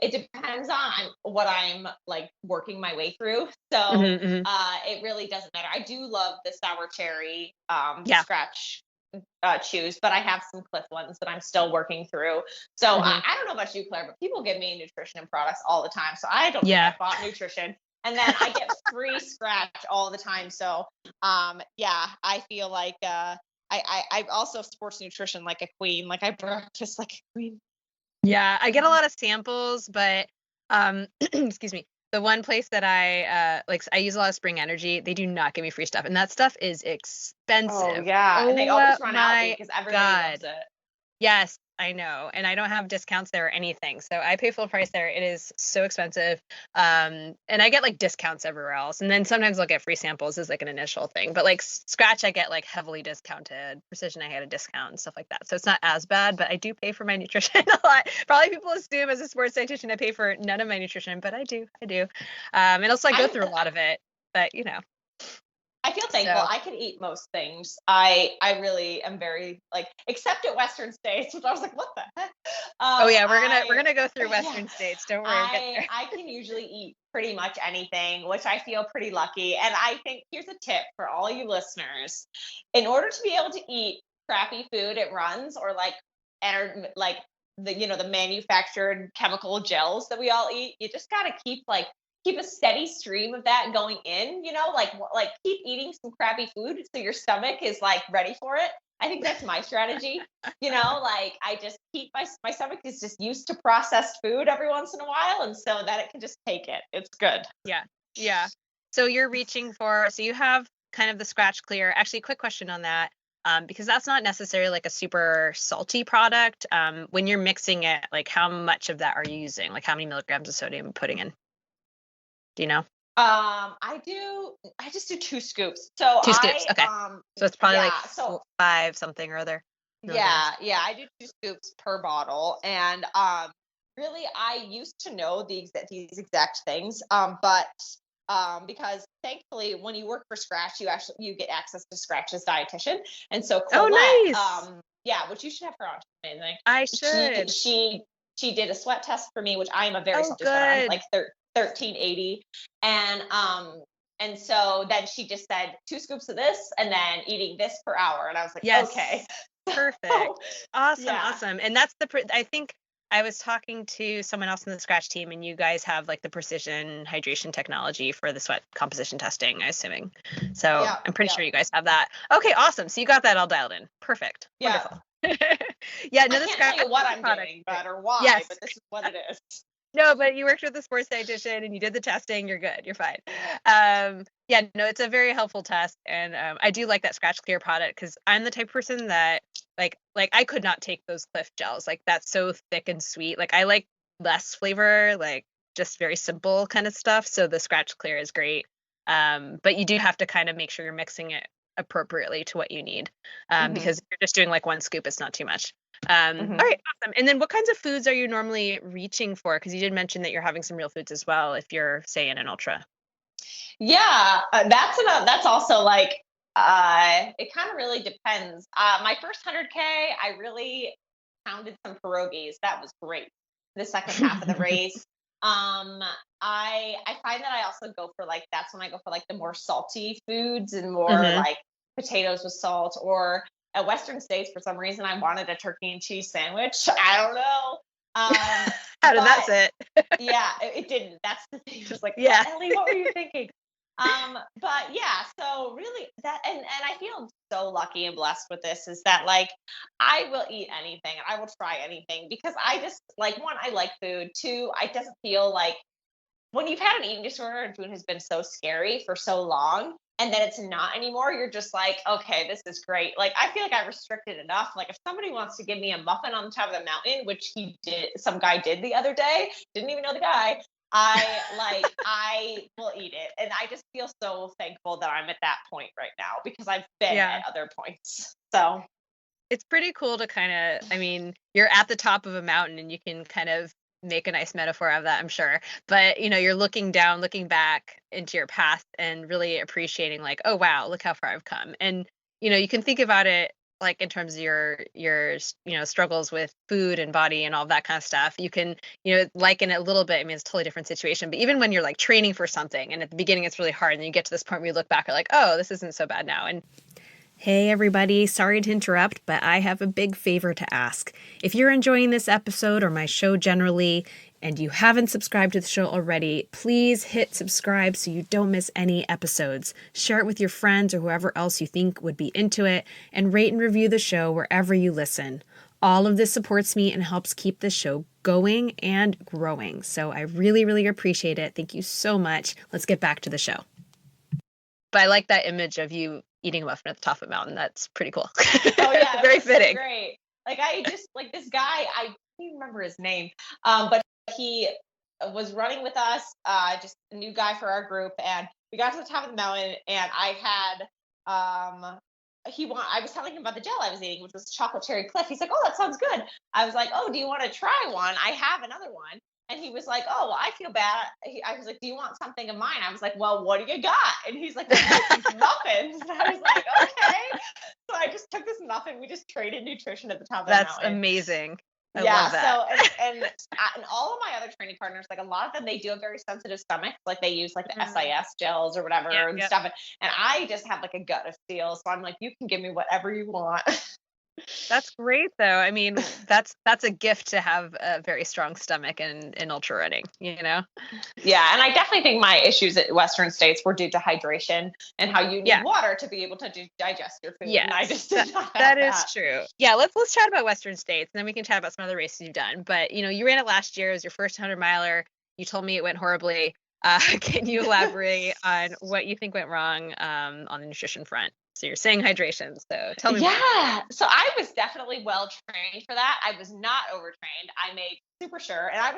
it depends on what I'm like working my way through. So Hmm. Hmm. it really doesn't matter. I do love the sour cherry Yeah. Skratch chews, but I have some Cliff ones that I'm still working through. So Hmm. I don't know about you, Claire, but people give me nutrition and products all the time. So I don't think Yeah. I bought nutrition. And then I get free Skratch all the time. So yeah, I feel like I also sports nutrition like a queen. Like I breakfast like a queen. Yeah, I get a lot of samples, but excuse me. The one place that I use a lot of Spring Energy. They do not give me free stuff, and that stuff is Oh expensive. yeah, and they Oh always run out my because everybody loves God. it. Yes, I know. And I don't have discounts there or anything. So I pay full price there. It is so expensive. And I get like discounts everywhere else. And then sometimes I'll get free samples as like an initial thing. But like Skratch, I get like heavily discounted. Precision, I had a discount and stuff like that. So it's not as bad, but I do pay for my nutrition a lot. Probably people assume as a sports dietitian I pay for none of my nutrition, but I do. I do. And also I go I'm through a lot of it. But I feel thankful. so I can eat most things. I really am very like, except at Western states, which I was like, what the heck? oh yeah, we're I gonna go through Yeah, Western states. Don't worry, we'll get there. I can usually eat pretty much anything, which I feel pretty lucky. And I think here's a tip for all you listeners: in order to be able to eat crappy food at runs, or like the manufactured chemical gels that we all eat, you just got to keep a steady stream of that going in, like keep eating some crappy food so your stomach is like ready for it. I think that's my strategy. Like I just keep my stomach is just used to processed food every once in a while, and so that it can just take it. It's good. Yeah. Yeah. So you have kind of the Skratch Clear. Actually, quick question on that. Because that's not necessarily like a super salty product. When you're mixing it, like how much of that are you using? Like how many milligrams of sodium putting in? Do you know? I just do 2 scoops. So 2 scoops. Okay. So it's probably like yeah, so five something or other milligrams. yeah, I do 2 scoops per bottle. And really I used to know these exact things. But because thankfully when you work for Skratch, you get access to Skratch's dietitian. And so Oh, Colette, nice. yeah, which you should have her on. Amazing. I She should. she she did a sweat test for me, which I am a very Oh, salty sweater. I'm good. like 1380. And so then she just said 2 scoops of this and then eating this per hour. And I was like, okay. Yes. Perfect. So, Awesome. yeah. Awesome. And that's I think I was talking to someone else in the Skratch team, and you guys have like the precision hydration technology for the sweat composition testing, I'm assuming. So Yeah. I'm pretty Yeah. sure you guys have that. Okay, awesome. So you got that all dialed in. Perfect. Yeah. Wonderful. Yeah, no, I the can't Skratch tell you what I'm product. doing, or why, Yes. but this is what it is. No, but you worked with the sports dietitian and you did the testing. You're good. You're fine. Yeah, no, it's a very helpful test, and I do like that Skratch Clear product because I'm the type of person that like I could not take those Cliff gels. Like that's so thick and sweet. Like I like less flavor, like just very simple kind of stuff. So the Skratch Clear is great. But you do have to kind of make sure you're mixing it appropriately to what you need, Hmm. because if you're just doing like one scoop, it's not too much. Hmm. All right, awesome. And then what kinds of foods are you normally reaching for? Because you did mention that you're having some real foods as well if you're, say, in an ultra. Yeah, that's also like it kind of really depends. My first 100K, I really pounded some pierogies. That was great. The second half of the race, um, I find that I also go for like that's when I go for like the more salty foods and more Hmm. like potatoes with salt. Or at Western states, for some reason, I wanted a turkey and cheese sandwich. I don't know. How did that But sit? yeah, it didn't. That's the thing. Just like, what, Yeah. Ellie, what were you thinking? But yeah, so really that, and I feel so lucky and blessed with this, is that like I will eat anything and I will try anything, because I just like, one, I like food. Two, I doesn't feel like when you've had an eating disorder and food has been so scary for so long, and then it's not anymore, you're just like, okay, this is great. Like, I feel like I restricted enough. Like, if somebody wants to give me a muffin on the top of the mountain, which some guy did the other day, didn't even know the guy, I will eat it. And I just feel so thankful that I'm at that point right now, because I've been Yeah. at other points. So It's pretty cool to kind of, I mean, you're at the top of a mountain and you can kind of make a nice metaphor of that, I'm sure. But, you're looking down, looking back into your past and really appreciating like, oh, wow, look how far I've come. And, you can think about it like in terms of your struggles with food and body and all that kind of stuff. You can, liken it a little bit. I mean, it's a totally different situation, but even when you're like training for something and at the beginning it's really hard and you get to this point where you look back and like, oh, this isn't so bad now. And hey everybody, sorry to interrupt, but I have a big favor to ask. If you're enjoying this episode or my show generally, and you haven't subscribed to the show already, please hit subscribe so you don't miss any episodes. Share it with your friends or whoever else you think would be into it, and rate and review the show wherever you listen. All of this supports me and helps keep the show going and growing. So I really, really appreciate it. Thank you so much. Let's get back to the show. But I like that image of you eating a muffin at the top of a mountain. That's pretty cool. oh yeah, Very fitting. So great. Like, I just, like, this guy, I can't even remember his name, but he was running with us, just a new guy for our group, and we got to the top of the mountain, and I had I was telling him about the gel I was eating, which was chocolate cherry cliff. He's like, oh, that sounds good. I was like, oh, do you want to try one? I have another one. And he was like, oh, well, I feel bad. I was like, do you want something of mine? I was like, well, what do you got? And he's like, well, these muffins. And I was like, okay. So I just took this muffin. We just traded nutrition at the top of the mountain. That's amazing. I love that. So, and all of my other training partners, like, a lot of them, they do have very sensitive stomachs. Like, they use like the SIS gels or whatever and stuff. And I just have like a gut of steel. So I'm like, you can give me whatever you want. That's great though. I mean, that's a gift to have a very strong stomach in ultra running, Yeah, and I definitely think my issues at Western States were due to hydration and how you need water to be able to digest your food. Yeah, and I just did not have that is true. Yeah, let's chat about Western States, and then we can chat about some other races you've done. But you ran it last year. It was your first 100-miler. You told me it went horribly. Can you elaborate on what you think went wrong on the nutrition front? So you're saying hydration. So tell me more. So I was definitely well trained for that. I was not overtrained. I made super sure, and I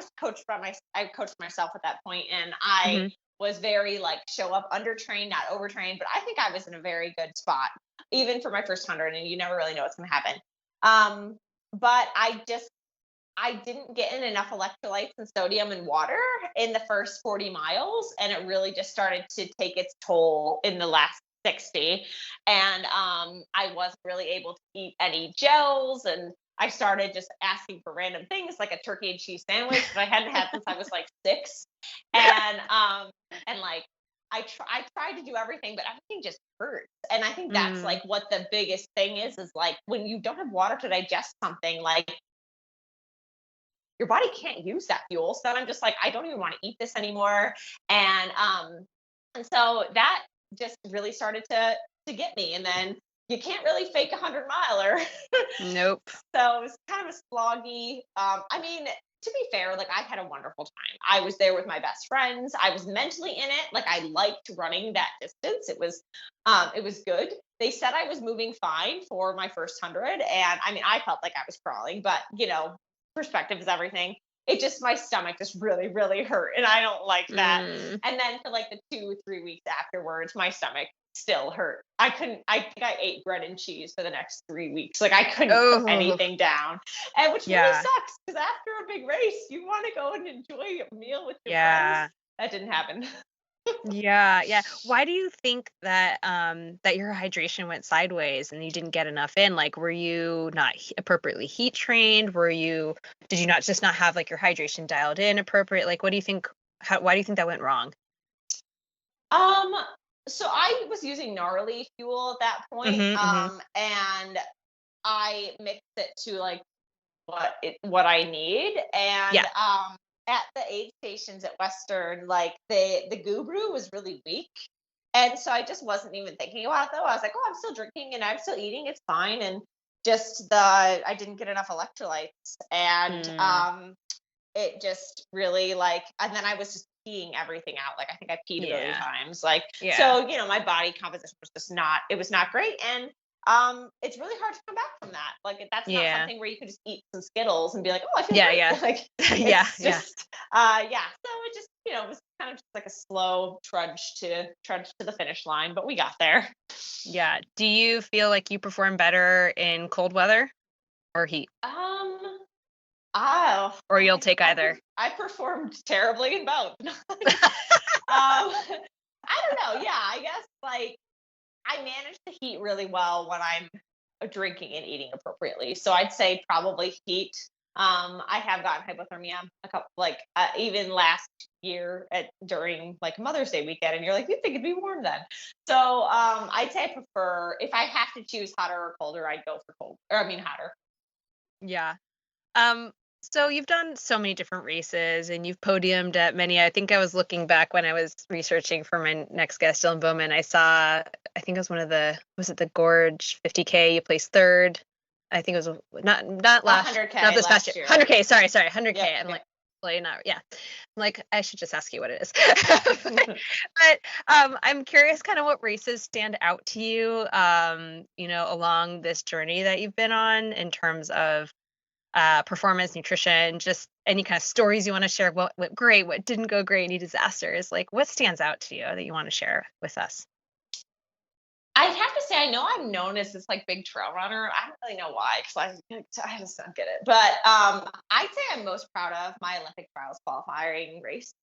coached myself at that point, and I was very like show up undertrained, not overtrained. But I think I was in a very good spot, even for my first 100. And you never really know what's going to happen. But I didn't get in enough electrolytes and sodium and water in the first 40 miles, and it really just started to take its toll in the last 60. And I wasn't really able to eat any gels, and I started just asking for random things like a turkey and cheese sandwich that I hadn't had since I was like 6. And like I tried to do everything, but everything just hurts. And I think that's like what the biggest thing is like when you don't have water to digest something, like your body can't use that fuel. So I'm just like, I don't even want to eat this anymore. And so that just really started to get me. And then you can't really fake 100-miler. Nope. So it was kind of a sloggy. I mean, to be fair, like, I had a wonderful time. I was there with my best friends. I was mentally in it. Like, I liked running that distance. It was good. They said I was moving fine for my first 100. And I mean, I felt like I was crawling, but perspective is everything. It just, my stomach just really, really hurt. And I don't like that. And then for like the 2-3 weeks afterwards, my stomach still hurt. I think I ate bread and cheese for the next 3 weeks. Like, I couldn't put anything down. And which really sucks, because after a big race, you want to go and enjoy a meal with your friends. That didn't happen. Yeah. Why do you think that that your hydration went sideways and you didn't get enough in? Like, were you not appropriately heat trained? Did you not have like your hydration dialed in appropriate? Like, what do you think? Why do you think that went wrong? So I was using gnarly fuel at that point, and I mixed it to like what I need, and at the aid stations at Western, like the guru was really weak. And so I just wasn't even thinking about it though. I was like, oh, I'm still drinking and I'm still eating. It's fine. And just I didn't get enough electrolytes. And it just really and then I was just peeing everything out. Like I think I peed 1 million Yeah. times. Like, Yeah. so, my body composition was just not, it was not great. And it's really hard to come back from that. Like that's not Yeah. something where you could just eat some Skittles and be like, oh, I feel Yeah. great. Yeah. Like Yeah. it's Yeah. just yeah. So it just, was kind of just like a slow trudge to the finish line, but we got there. Yeah. Do you feel like you perform better in cold weather or heat? Oh, Or you'll take either? I performed terribly in both. I don't know. Yeah, I guess like I manage the heat really well when I'm drinking and eating appropriately. So I'd say probably heat. I have gotten hypothermia a couple, like even last year during like Mother's Day weekend, and you're like, you think it'd be warm then. So I'd say I prefer, if I have to choose hotter or colder, I'd go for cold, or I mean hotter. Yeah. So you've done so many different races and you've podiumed at many. I think I was looking back when I was researching for my next guest, Dylan Bowman. I think it was was it the Gorge 50K? You placed third. I think it was not last, 100K not this past last year. year. 100K, sorry, 100K. Yep, I'm yep. like, well, not, yeah. I'm like, I should just ask you what it is. but I'm curious kind of what races stand out to you, along this journey that you've been on in terms of performance, nutrition, just any kind of stories you want to share. What went great, what didn't go great, any disasters? Like, what stands out to you that you want to share with us? I have to say, I know I'm known as this like big trail runner. I don't really know why, because I just don't get it. But I'd say I'm most proud of my Olympic trials qualifying race.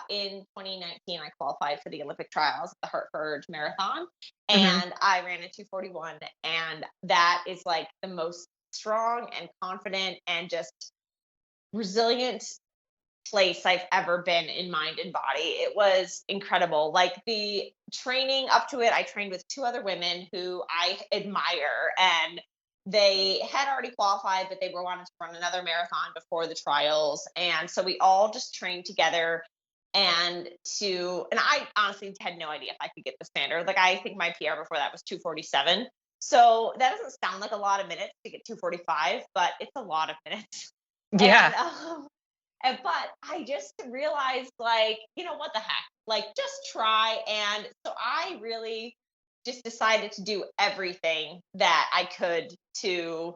In 2019, I qualified for the Olympic trials at the Hartford Marathon, and I ran a 2:41, and that is like the most strong and confident and just resilient place I've ever been in mind and body. It was incredible. Like the training up to it, I trained with two other women who I admire, and they had already qualified, but they were wanting to run another marathon before the trials. And so we all just trained together and I honestly had no idea if I could get the standard. Like I think my PR before that was 2:47. So that doesn't sound like a lot of minutes to get 2:45, but it's a lot of minutes. Yeah. But I just realized, like, what the heck? Like, just try. And so I really just decided to do everything that I could to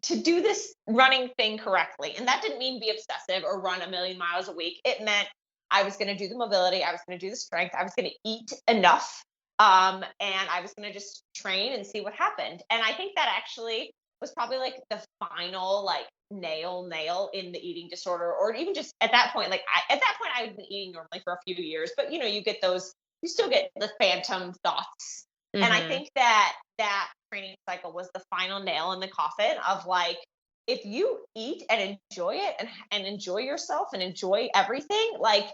do this running thing correctly. And that didn't mean be obsessive or run 1,000,000 miles a week. It meant I was going to do the mobility, I was going to do the strength, I was going to eat enough, and I was going to just train and see what happened. And I think that actually was probably like the final like nail in the eating disorder, or even just at that point, like at that point I had been eating normally for a few years, but you get those, you still get the phantom thoughts. And I think that training cycle was the final nail in the coffin of like, if you eat and enjoy it and enjoy yourself and enjoy everything, like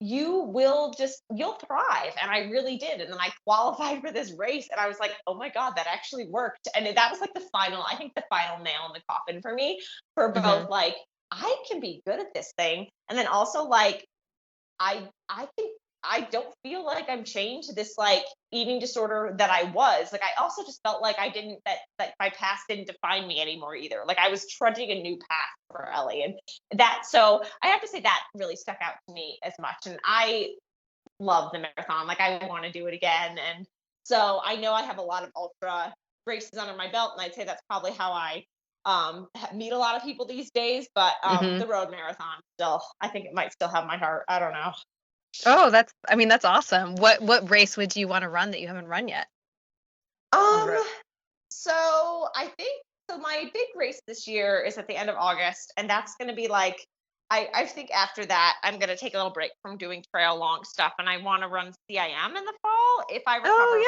you'll thrive. And I really did. And then I qualified for this race and I was like, oh my God, that actually worked. And that was like the final nail in the coffin for me, for both like, I can be good at this thing. And then also like, I think I don't feel like I'm chained to this like eating disorder that I was. Like I also just felt like that my past didn't define me anymore either. Like I was trudging a new path for Ellie. And so I have to say that really stuck out to me as much. And I love the marathon. Like I want to do it again. And so I know I have a lot of ultra races under my belt. And I'd say that's probably how I meet a lot of people these days. But the road marathon still, I think it might still have my heart. I don't know. Oh, that's awesome. What race would you want to run that you haven't run yet? So I think, my big race this year is at the end of August, and that's going to be like, I think after that, I'm going to take a little break from doing trail long stuff, and I want to run CIM in the fall if I recover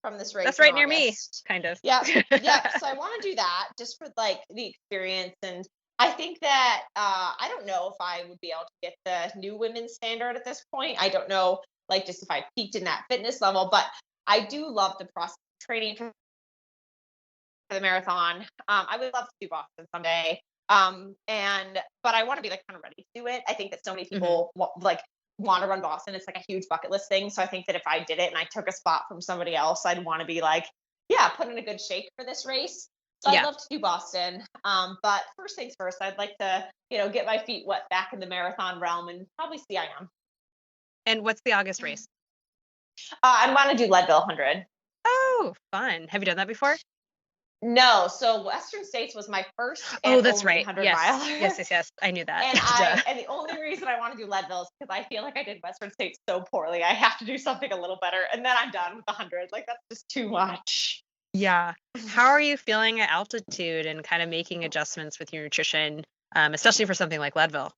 from this race. That's right near me, kind of. Yeah. So I want to do that just for like the experience. And I think that I don't know if I would be able to get the new women's standard at this point. I don't know, like just if I peaked in that fitness level, but I do love the process of training for the marathon. I would love to do Boston someday. But I want to be like kind of ready to do it. I think that so many people want to run Boston. It's like a huge bucket list thing. So I think that if I did it and I took a spot from somebody else, I'd want to be like, yeah, put in a good shape for this race. So I'd Yeah. love to do Boston. But first things first, I'd like to, get my feet wet back in the marathon realm and probably see I am. And what's the August race? I want to do Leadville 100. Oh, fun. Have you done that before? No, so Western States was my first Oh, and that's only right. 100 Yes. miler. Yes, yes, yes. I knew that. And Duh. the only reason I want to do Leadville is because I feel like I did Western States so poorly. I have to do something a little better, and then I'm done with the 100. Like that's just too much. Yeah. How are you feeling at altitude and kind of making adjustments with your nutrition, especially for something like Leadville?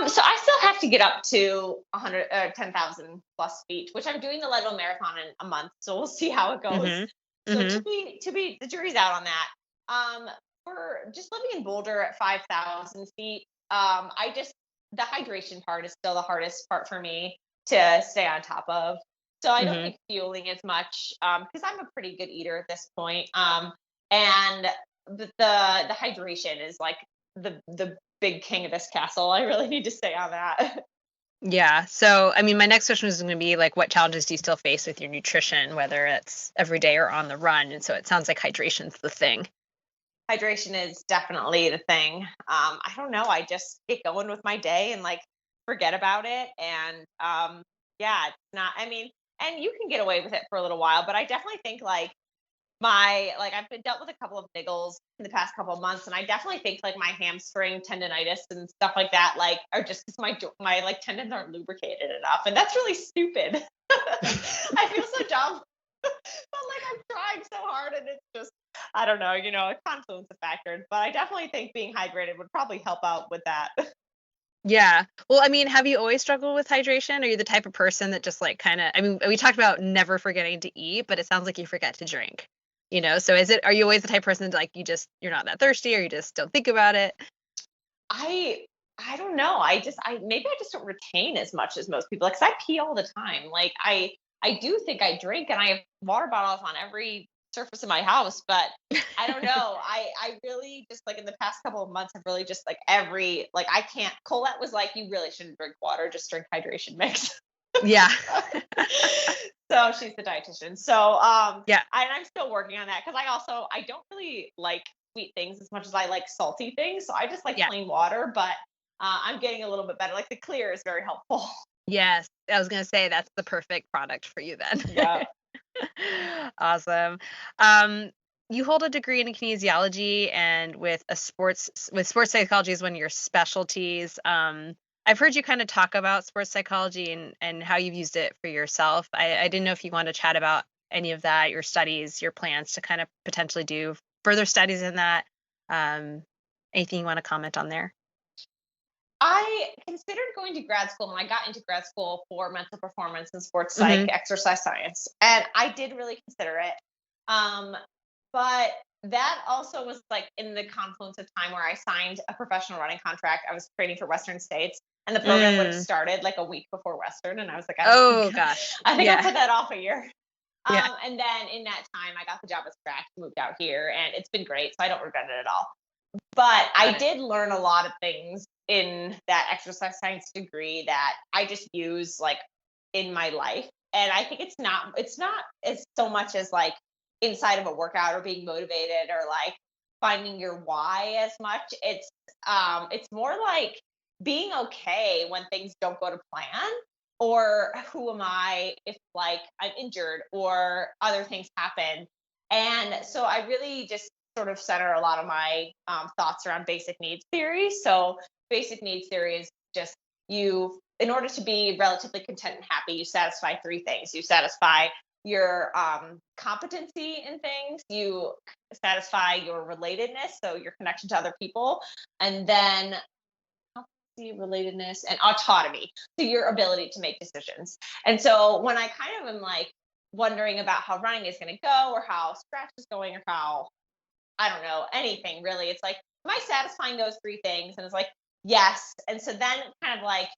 So I still have to get up to 100, 10,000 plus feet, which I'm doing the Leadville Marathon in a month. So we'll see how it goes. Mhm. So Mhm. the jury's out on that. For just living in Boulder at 5,000 feet, the hydration part is still the hardest part for me to stay on top of. So I don't Mhm. like fueling as much because I'm a pretty good eater at this point. And the hydration is like the big king of this castle. I really need to stay on that. Yeah. So, I mean, my next question is going to be like, what challenges do you still face with your nutrition, whether it's every day or on the run? And so it sounds like hydration's the thing. Hydration is definitely the thing. I don't know. I just get going with my day and like forget about it. And yeah, it's not, I mean, and you can get away with it for a little while, but I definitely think I've been dealt with a couple of niggles in the past couple of months, and I definitely think like my hamstring tendonitis and stuff like that like are just because my like tendons aren't lubricated enough, and that's really stupid. I feel so dumb, but like I'm trying so hard, and it's just I don't know, a confluence of factors. But I definitely think being hydrated would probably help out with that. Yeah. Well, I mean, have you always struggled with hydration? Are you the type of person that just like kind of, I mean, we talked about never forgetting to eat, but it sounds like you forget to drink, So are you always the type of person that like you're not that thirsty or you just don't think about it? I I don't know. I just don't retain as much as most people because I pee all the time. Like I do think I drink and I have water bottles on every surface of my house, but I don't know. I really just like in the past couple of months have really just like I can't Colette was like, you really shouldn't drink water, just drink hydration mix. Yeah. So she's the dietitian. So Yeah. I'm still working on that because I don't really like sweet things as much as I like salty things. So I just like Yeah. plain water, but I'm getting a little bit better. Like the clear is very helpful. Yes. I was going to say that's the perfect product for you then. Yeah. Awesome. You hold a degree in kinesiology and with sports psychology is one of your specialties. I've heard you kind of talk about sports psychology and how you've used it for yourself. I didn't know if you want to chat about any of that, your studies, your plans to kind of potentially do further studies in that. Um, Anything you want to comment on there? I considered going to grad school and I got into grad school for mental performance and sports psych, Hmm. exercise science. And I did really consider it. Um, but that also was like in the confluence of time where I signed a professional running contract. I was training for Western States and the program would have Mm. started like a week before Western. And I was like, I don't think, Oh gosh. I think I'll Yeah. put that off a year. Yeah. And then in that time, I got the job at Skratch, moved out here, and it's been great. So I don't regret it at all. But Got I it. did learn a lot of things in that exercise science degree that I just use like in my life. And I think it's not as so much as like inside of a workout or being motivated or like finding your why as much. It's more like being okay when things don't go to plan, or who am I if like I'm injured or other things happen. And so I really just sort of center a lot of my thoughts around basic needs theory. So basic needs theory is just in order to be relatively content and happy, you satisfy three things. You satisfy your competency in things, you satisfy your relatedness, so your connection to other people, and then competency, relatedness, and autonomy, so your ability to make decisions. And so when I kind of am like wondering about how running is going to go or how Skratch is going or how I don't know, anything really. It's like, am I satisfying those three things? And it's like, yes. And so then it kind of like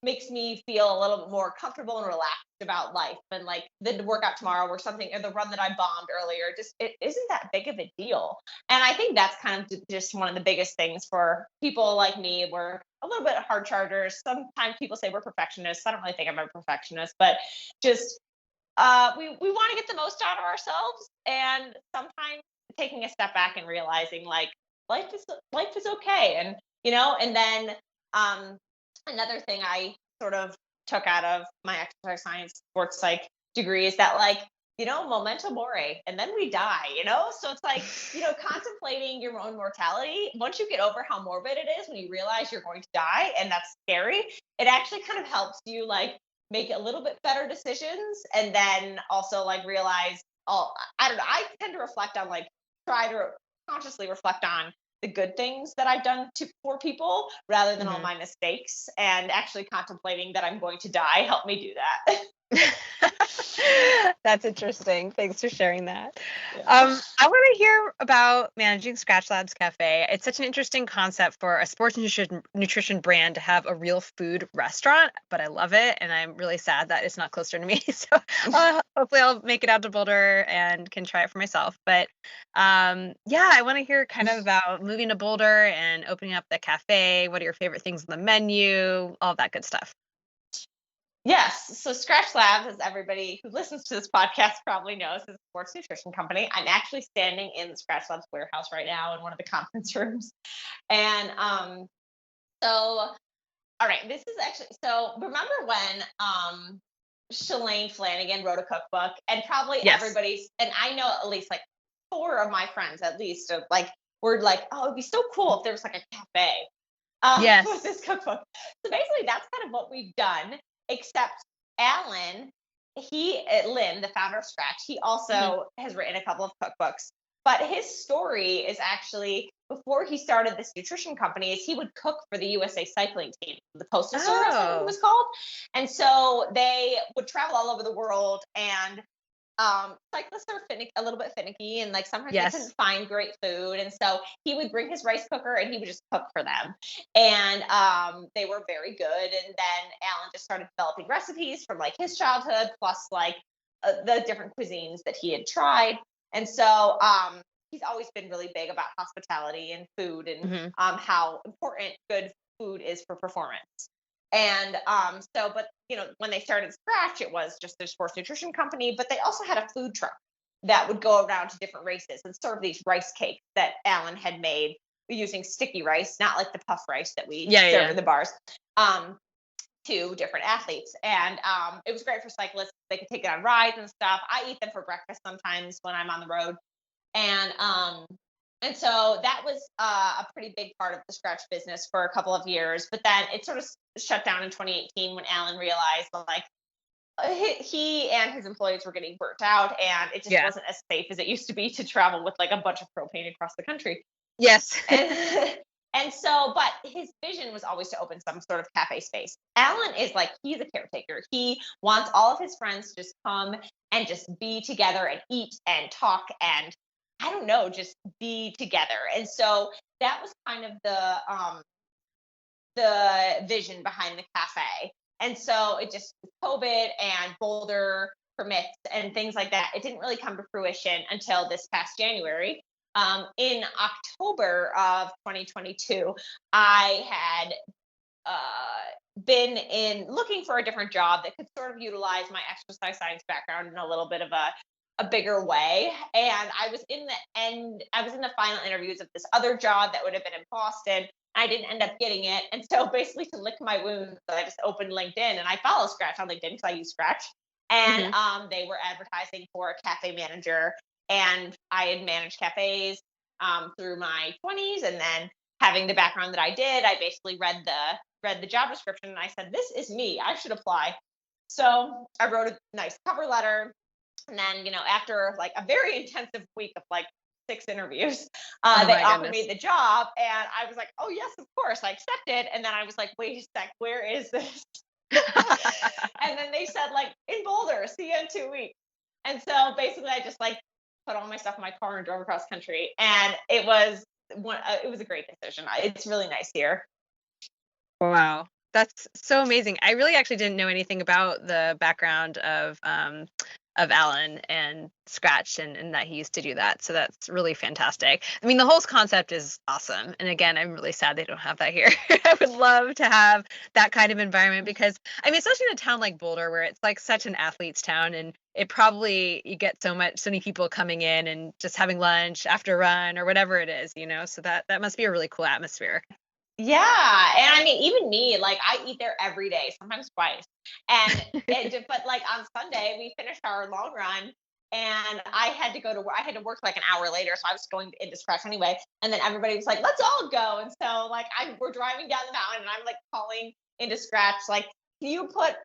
makes me feel a little bit more comfortable and relaxed about life. And like the workout tomorrow or something, or the run that I bombed earlier, just it isn't that big of a deal. And I think that's kind of just one of the biggest things for people like me. We're a little bit hard chargers. Sometimes people say we're perfectionists. I don't really think I'm a perfectionist, but just we want to get the most out of ourselves, and sometimes taking a step back and realizing like life is okay. And, and then another thing I sort of took out of my exercise science sports psych degree is that like, memento mori, and then we die, so it's like, contemplating your own mortality. Once you get over how morbid it is, when you realize you're going to die and that's scary, it actually kind of helps you like make a little bit better decisions. And then also like realize, I don't know, I tend to reflect on like, try to consciously reflect on the good things that I've done for people rather than all my mistakes, and actually contemplating that I'm going to die helped me do that. That's interesting. Thanks for sharing that. Yeah. I want to hear about managing Skratch Labs Cafe. It's such an interesting concept for a sports nutrition brand to have a real food restaurant, but I love it, and I'm really sad that it's not closer to me. So hopefully I'll make it out to Boulder and can try it for myself. But yeah, I want to hear kind of about moving to Boulder and opening up the cafe. What are your favorite things on the menu? All that good stuff. Yes. So Skratch Labs, as everybody who listens to this podcast probably knows, is a sports nutrition company. I'm actually standing in the Skratch Labs warehouse right now in one of the conference rooms. And so, all right, this is actually, so remember when Shalane Flanagan wrote a cookbook, and probably everybody's, and I know at least like 4 of my friends at least like were like, oh, it'd be so cool if there was like a cafe with this cookbook. So basically that's kind of what we've done. Except Alan, Lynn, the founder of Skratch, he also has written a couple of cookbooks. But his story is actually, before he started this nutrition company, is he would cook for the USA cycling team, the Postal Service, I think it was called. And so they would travel all over the world, and cyclists are a little bit finicky, and like sometimes they couldn't find great food, and so he would bring his rice cooker and he would just cook for them, and they were very good. And then Alan just started developing recipes from like his childhood, plus like the different cuisines that he had tried. And so he's always been really big about hospitality and food, and how important good food is for performance. And but when they started Skratch, it was just their sports nutrition company, but they also had a food truck that would go around to different races and serve these rice cakes that Alan had made using sticky rice, not like the puff rice that we serve in the bars, to different athletes. And it was great for cyclists. They could take it on rides and stuff. I eat them for breakfast sometimes when I'm on the road. And so that was a pretty big part of the Skratch business for a couple of years. But then it sort of shut down in 2018 when Alan realized like he and his employees were getting burnt out, and it just wasn't as safe as it used to be to travel with like a bunch of propane across the country. Yes. And so, but his vision was always to open some sort of cafe space. Alan is like, he's a caretaker. He wants all of his friends to just come and just be together and eat and talk and, I don't know, just be together. And so that was kind of the vision behind the cafe. And so it just, COVID and Boulder permits and things like that, it didn't really come to fruition until this past January. In October of 2022, I had been looking for a different job that could sort of utilize my exercise science background in a little bit of a bigger way. And I was in the final interviews of this other job that would have been in Boston. I didn't end up getting it. And so basically to lick my wounds, I just opened LinkedIn, and I follow Skratch on LinkedIn because I use Skratch. And they were advertising for a cafe manager. And I had managed cafes through my 20s, and then having the background that I did, I basically read the job description, and I said, this is me, I should apply. So I wrote a nice cover letter, and then after like a very intensive week of like 6 interviews, they offered me the job, and I was like, oh yes, of course, I accepted. And then I was like, wait a sec, where is this? And then they said like, in Boulder, see you in 2 weeks. And so basically I just like put all my stuff in my car and drove across country, and it was a great decision. It's really nice here. Wow, that's so amazing. I really actually didn't know anything about the background of of Alan and Skratch, and that he used to do that. So that's really fantastic. I mean, the whole concept is awesome. And again, I'm really sad they don't have that here. I would love to have that kind of environment because, I mean, especially in a town like Boulder where it's like such an athlete's town, and it probably, you get so many people coming in and just having lunch after a run or whatever it is, so that must be a really cool atmosphere. Yeah, and I mean, even me, like I eat there every day, sometimes twice. But like on Sunday, we finished our long run, and I had to go to work. I had to work like an hour later, so I was going into Scratch anyway. And then everybody was like, "Let's all go." And so like we're driving down the mountain, and I'm like calling into Scratch, like, "Can you put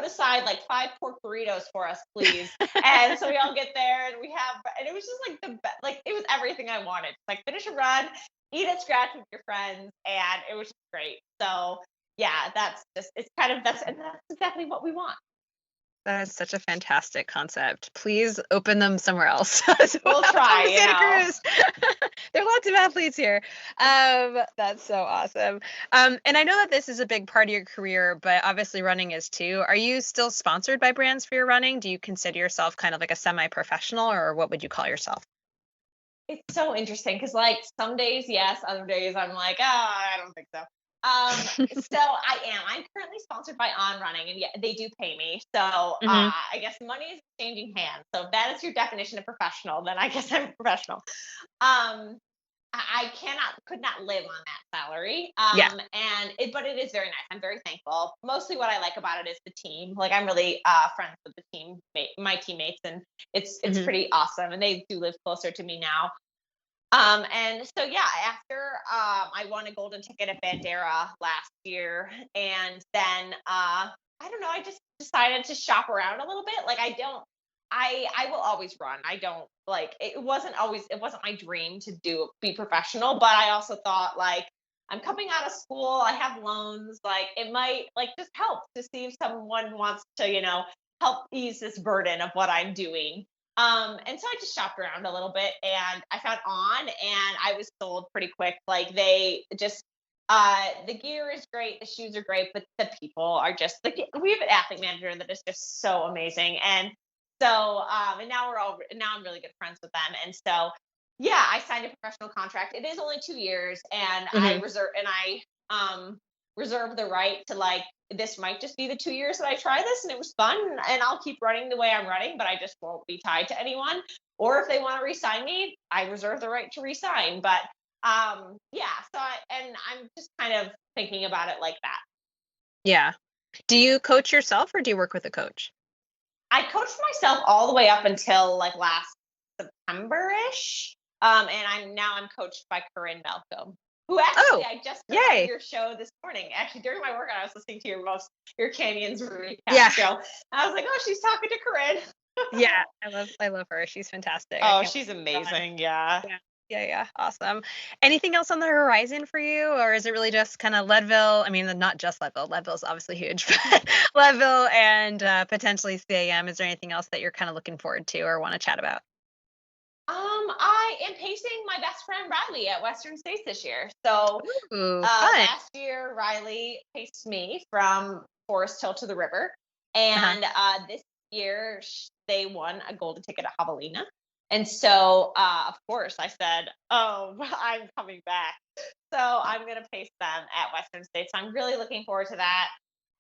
aside like 5 pork burritos for us, please?" And so we all get there, and and it was just like like it was everything I wanted. Like finish a run, eat at Scratch with your friends, and it was just great. So yeah, and that's exactly what we want. That is such a fantastic concept. Please open them somewhere else. So We'll come try, to Santa Cruz. There are lots of athletes here. That's so awesome. And I know that this is a big part of your career, but obviously running is too. Are you still sponsored by brands for your running? Do you consider yourself kind of like a semi-professional, or what would you call yourself? It's so interesting because like some days yes, other days I'm like, oh, I don't think so. So I'm currently sponsored by On Running, and yeah, they do pay me. So Hmm. I guess money is changing hands. So if that is your definition of professional, then I guess I'm a professional. Um, could not live on that salary. Yeah. But it is very nice. I'm very thankful. Mostly what I like about it is the team. Like I'm really friends with my teammates, and it's Hmm. pretty awesome. And they do live closer to me now. And so yeah, after I won a golden ticket at Bandera last year, and then I don't know, I just decided to shop around a little bit. Like I will always run. I don't like it wasn't my dream to be professional, but I also thought like I'm coming out of school, I have loans, like it might like just help to see if someone wants to, help ease this burden of what I'm doing. And so I just shopped around a little bit, and I found On, and I was sold pretty quick. Like they just the gear is great, the shoes are great, but the people are just like we have an athlete manager that is just so amazing. And so and now I'm really good friends with them. And so yeah, I signed a professional contract. It is only 2 years, and Hmm. I reserve the right to like this might just be the 2 years that I try this, and it was fun, and I'll keep running the way I'm running, but I just won't be tied to anyone. Or if they want to re-sign me, I reserve the right to re-sign. But yeah, and I'm just kind of thinking about it like that. Yeah. Do you coach yourself, or do you work with a coach? I coached myself all the way up until like last September-ish. And I'm coached by Corinne Malcolm, who actually Oh, I just heard on yay. your show this morning. Actually, during my workout, I was listening to your Canyons recap Yeah. show. I was like, oh, she's talking to Corinne. Yeah. I love her. She's fantastic. I Oh, can't wait she's to run. amazing. Yeah. Yeah. Yeah, yeah. Awesome. Anything else on the horizon for you? Or is it really just kind of Leadville? I mean, not just Leadville. Leadville's obviously huge, but Leadville and potentially CAM. Is there anything else that you're kind of looking forward to or want to chat about? I am pacing my best friend Riley at Western States this year. So Ooh, fun. last year, Riley paced me from Forest Hill to the river. Uh-huh. And this year, they won a golden ticket at Javelina. And so, of course, I said, oh, I'm coming back. So I'm going to pace them at Western States. So I'm really looking forward to that.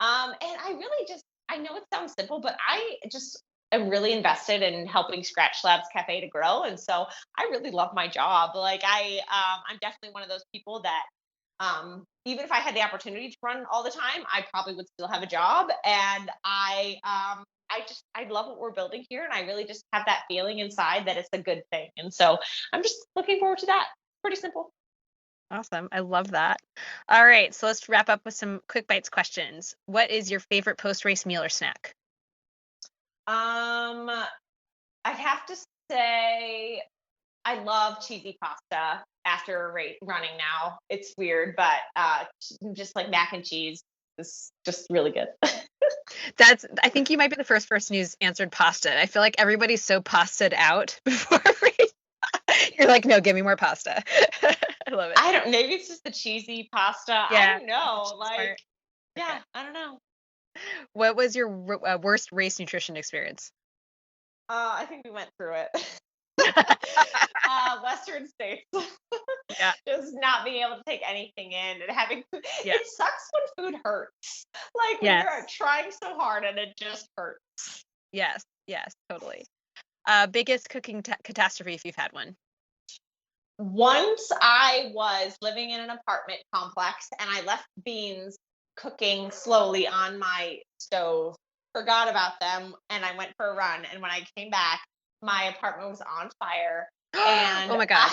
And I know it sounds simple, but I just am really invested in helping Skratch Labs Cafe to grow. And so I really love my job. Like I'm definitely one of those people that even if I had the opportunity to run all the time, I probably would still have a job. And I love what we're building here, and I really just have that feeling inside that it's a good thing. And so I'm just looking forward to that. Pretty simple. Awesome. I love that. All right. So let's wrap up with some quick bites questions. What is your favorite post race meal or snack? Um, I'd have to say I love cheesy pasta after a race running now. It's weird, but just like mac and cheese is just really good. I think you might be the first person who's answered pasta. I feel like everybody's so pastaed out before you're like, no, give me more pasta. I love it. I don't. Maybe it's just the cheesy pasta. I Yeah. don't know. Smart. Like, Okay. yeah, I don't know. What was your worst race nutrition experience? I think we went through it. Western states. Yeah. Just not being able to take anything in and having food. Yes. It sucks when food hurts. Like when Yes. you're trying so hard and it just hurts. Yes. Yes. Totally. Biggest cooking catastrophe if you've had one. Once I was living in an apartment complex and I left beans cooking slowly on my stove, forgot about them, and I went for a run. And when I came back, my apartment was on fire. And Oh my God.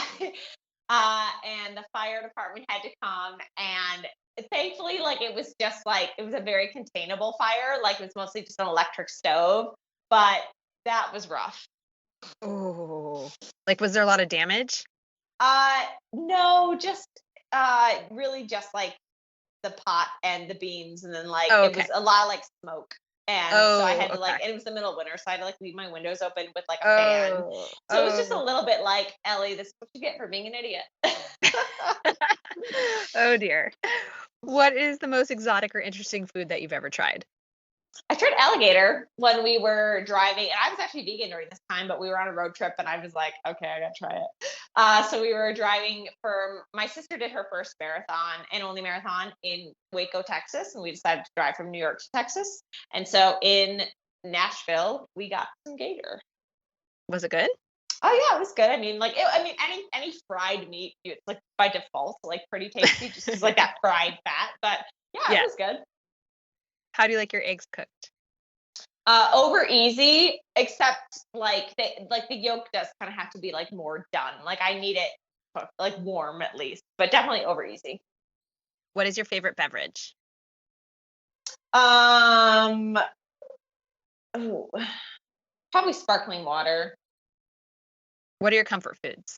and the fire department had to come, and thankfully, like it was just like it was a very containable fire, like it was mostly just an electric stove, but that was rough. Oh, like was there a lot of damage? No, just really just like the pot and the beans, and then like it was a lot of like smoke. And so I had to like, and it was the middle of winter, so I had to like leave my windows open with like a fan. So it was just a little bit like, Ellie, this is what you get for being an idiot. Oh dear. What is the most exotic or interesting food that you've ever tried? I tried alligator when we were driving, and I was actually vegan during this time, but we were on a road trip, and I was like, okay, I gotta try it. So we were driving my sister did her first marathon and only marathon in Waco, Texas, and we decided to drive from New York to Texas. And so in Nashville, we got some gator. Was it good? Oh yeah, it was good. I mean, like, any fried meat, it's like by default, like pretty tasty, just 'cause, like that fried fat. But yeah, it was good. How do you like your eggs cooked? Over easy, except like the yolk does kind of have to be like more done. Like I need it cooked, like warm at least, but definitely over easy. What is your favorite beverage? Probably sparkling water. What are your comfort foods?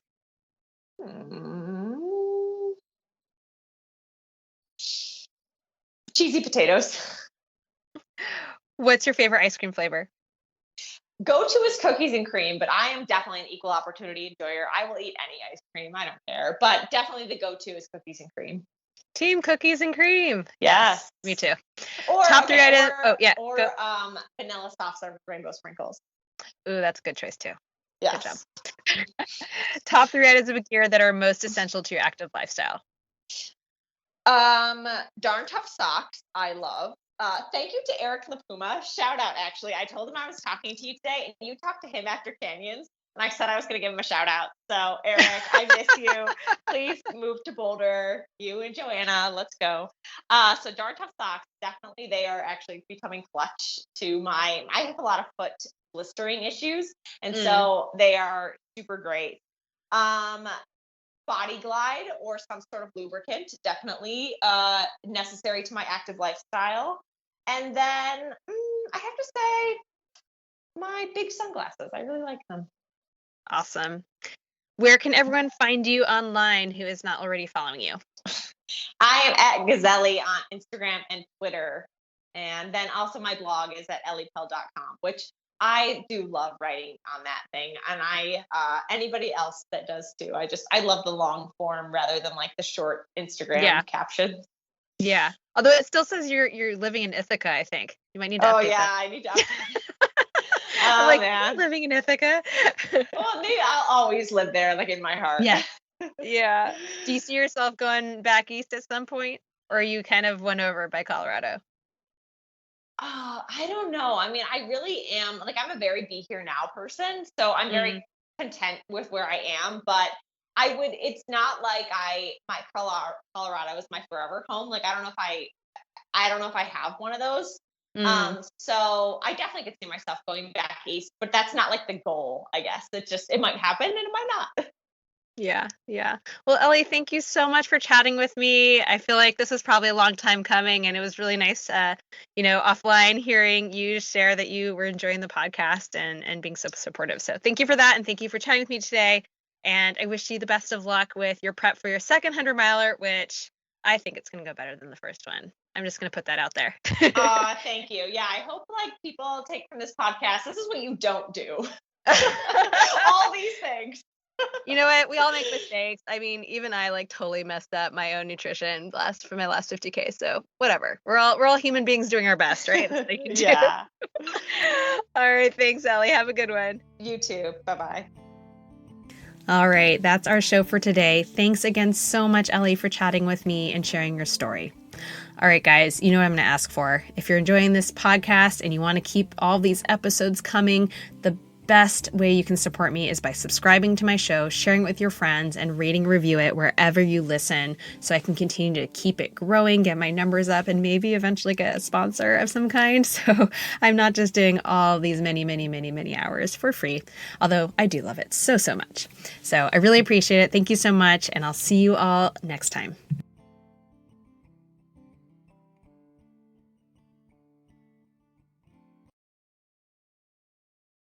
Cheesy potatoes. What's your favorite ice cream flavor? Go-to is cookies and cream, but I am definitely an equal opportunity enjoyer. I will eat any ice cream. I don't care. But definitely the go-to is cookies and cream. Team cookies and cream. Yes. Me too. Or top 3 items. Or vanilla soft serve with rainbow sprinkles. Ooh, that's a good choice too. Yes. Good job. Top 3 items of gear that are most essential to your active lifestyle. Darn Tough socks. I love. Thank you to Eric LaPuma. Shout out, actually. I told him I was talking to you today, and you talked to him after Canyons, and I said I was going to give him a shout out. So, Eric, I miss you. Please move to Boulder. You and Joanna, let's go. So Darn Tough socks, definitely, they are actually becoming clutch to I have a lot of foot blistering issues, and so they are super great. Body Glide or some sort of lubricant, definitely necessary to my active lifestyle. And then I have to say my big sunglasses. I really like them. Awesome. Where can everyone find you online who is not already following you? I am at Gazzellie on Instagram and Twitter. And then also my blog is at elliepell.com, which I do love writing on that thing. And anybody else that does too. I love the long form rather than like the short Instagram caption. Yeah. Although it still says you're living in Ithaca, I think. You might need to update that. I need to update. I'm like, man. Living in Ithaca. Well, maybe I'll always live there, like in my heart. Yeah. Yeah. Do you see yourself going back east at some point? Or are you kind of won over by Colorado? I don't know. I mean, I really am, like, I'm a very be here now person. So I'm very content with where I am, but it's not like my Colorado is my forever home. Like, I don't know if I have one of those. So I definitely could see myself going back east, but that's not like the goal, I guess. It might happen and it might not. Yeah. Yeah. Well, Ellie, thank you so much for chatting with me. I feel like this was probably a long time coming, and it was really nice, offline hearing you share that you were enjoying the podcast and being so supportive. So thank you for that. And thank you for chatting with me today. And I wish you the best of luck with your prep for your second 100 miler, which I think it's going to go better than the first one. I'm just going to put that out there. Thank you. Yeah. I hope like people take from this podcast, this is what you don't do. All these things. You know what? We all make mistakes. I mean, even I like totally messed up my own nutrition for my last 50K. So whatever. We're all human beings doing our best, right? Yeah. All right. Thanks, Ellie. Have a good one. You too. Bye-bye. All right. That's our show for today. Thanks again so much, Ellie, for chatting with me and sharing your story. All right, guys, you know what I'm going to ask for. If you're enjoying this podcast and you want to keep all these episodes coming, the best way you can support me is by subscribing to my show, sharing it with your friends, and rating review it wherever you listen so I can continue to keep it growing, get my numbers up, and maybe eventually get a sponsor of some kind. So I'm not just doing all these many hours for free, although I do love it so much. So I really appreciate it. Thank you so much, and I'll see you all next time.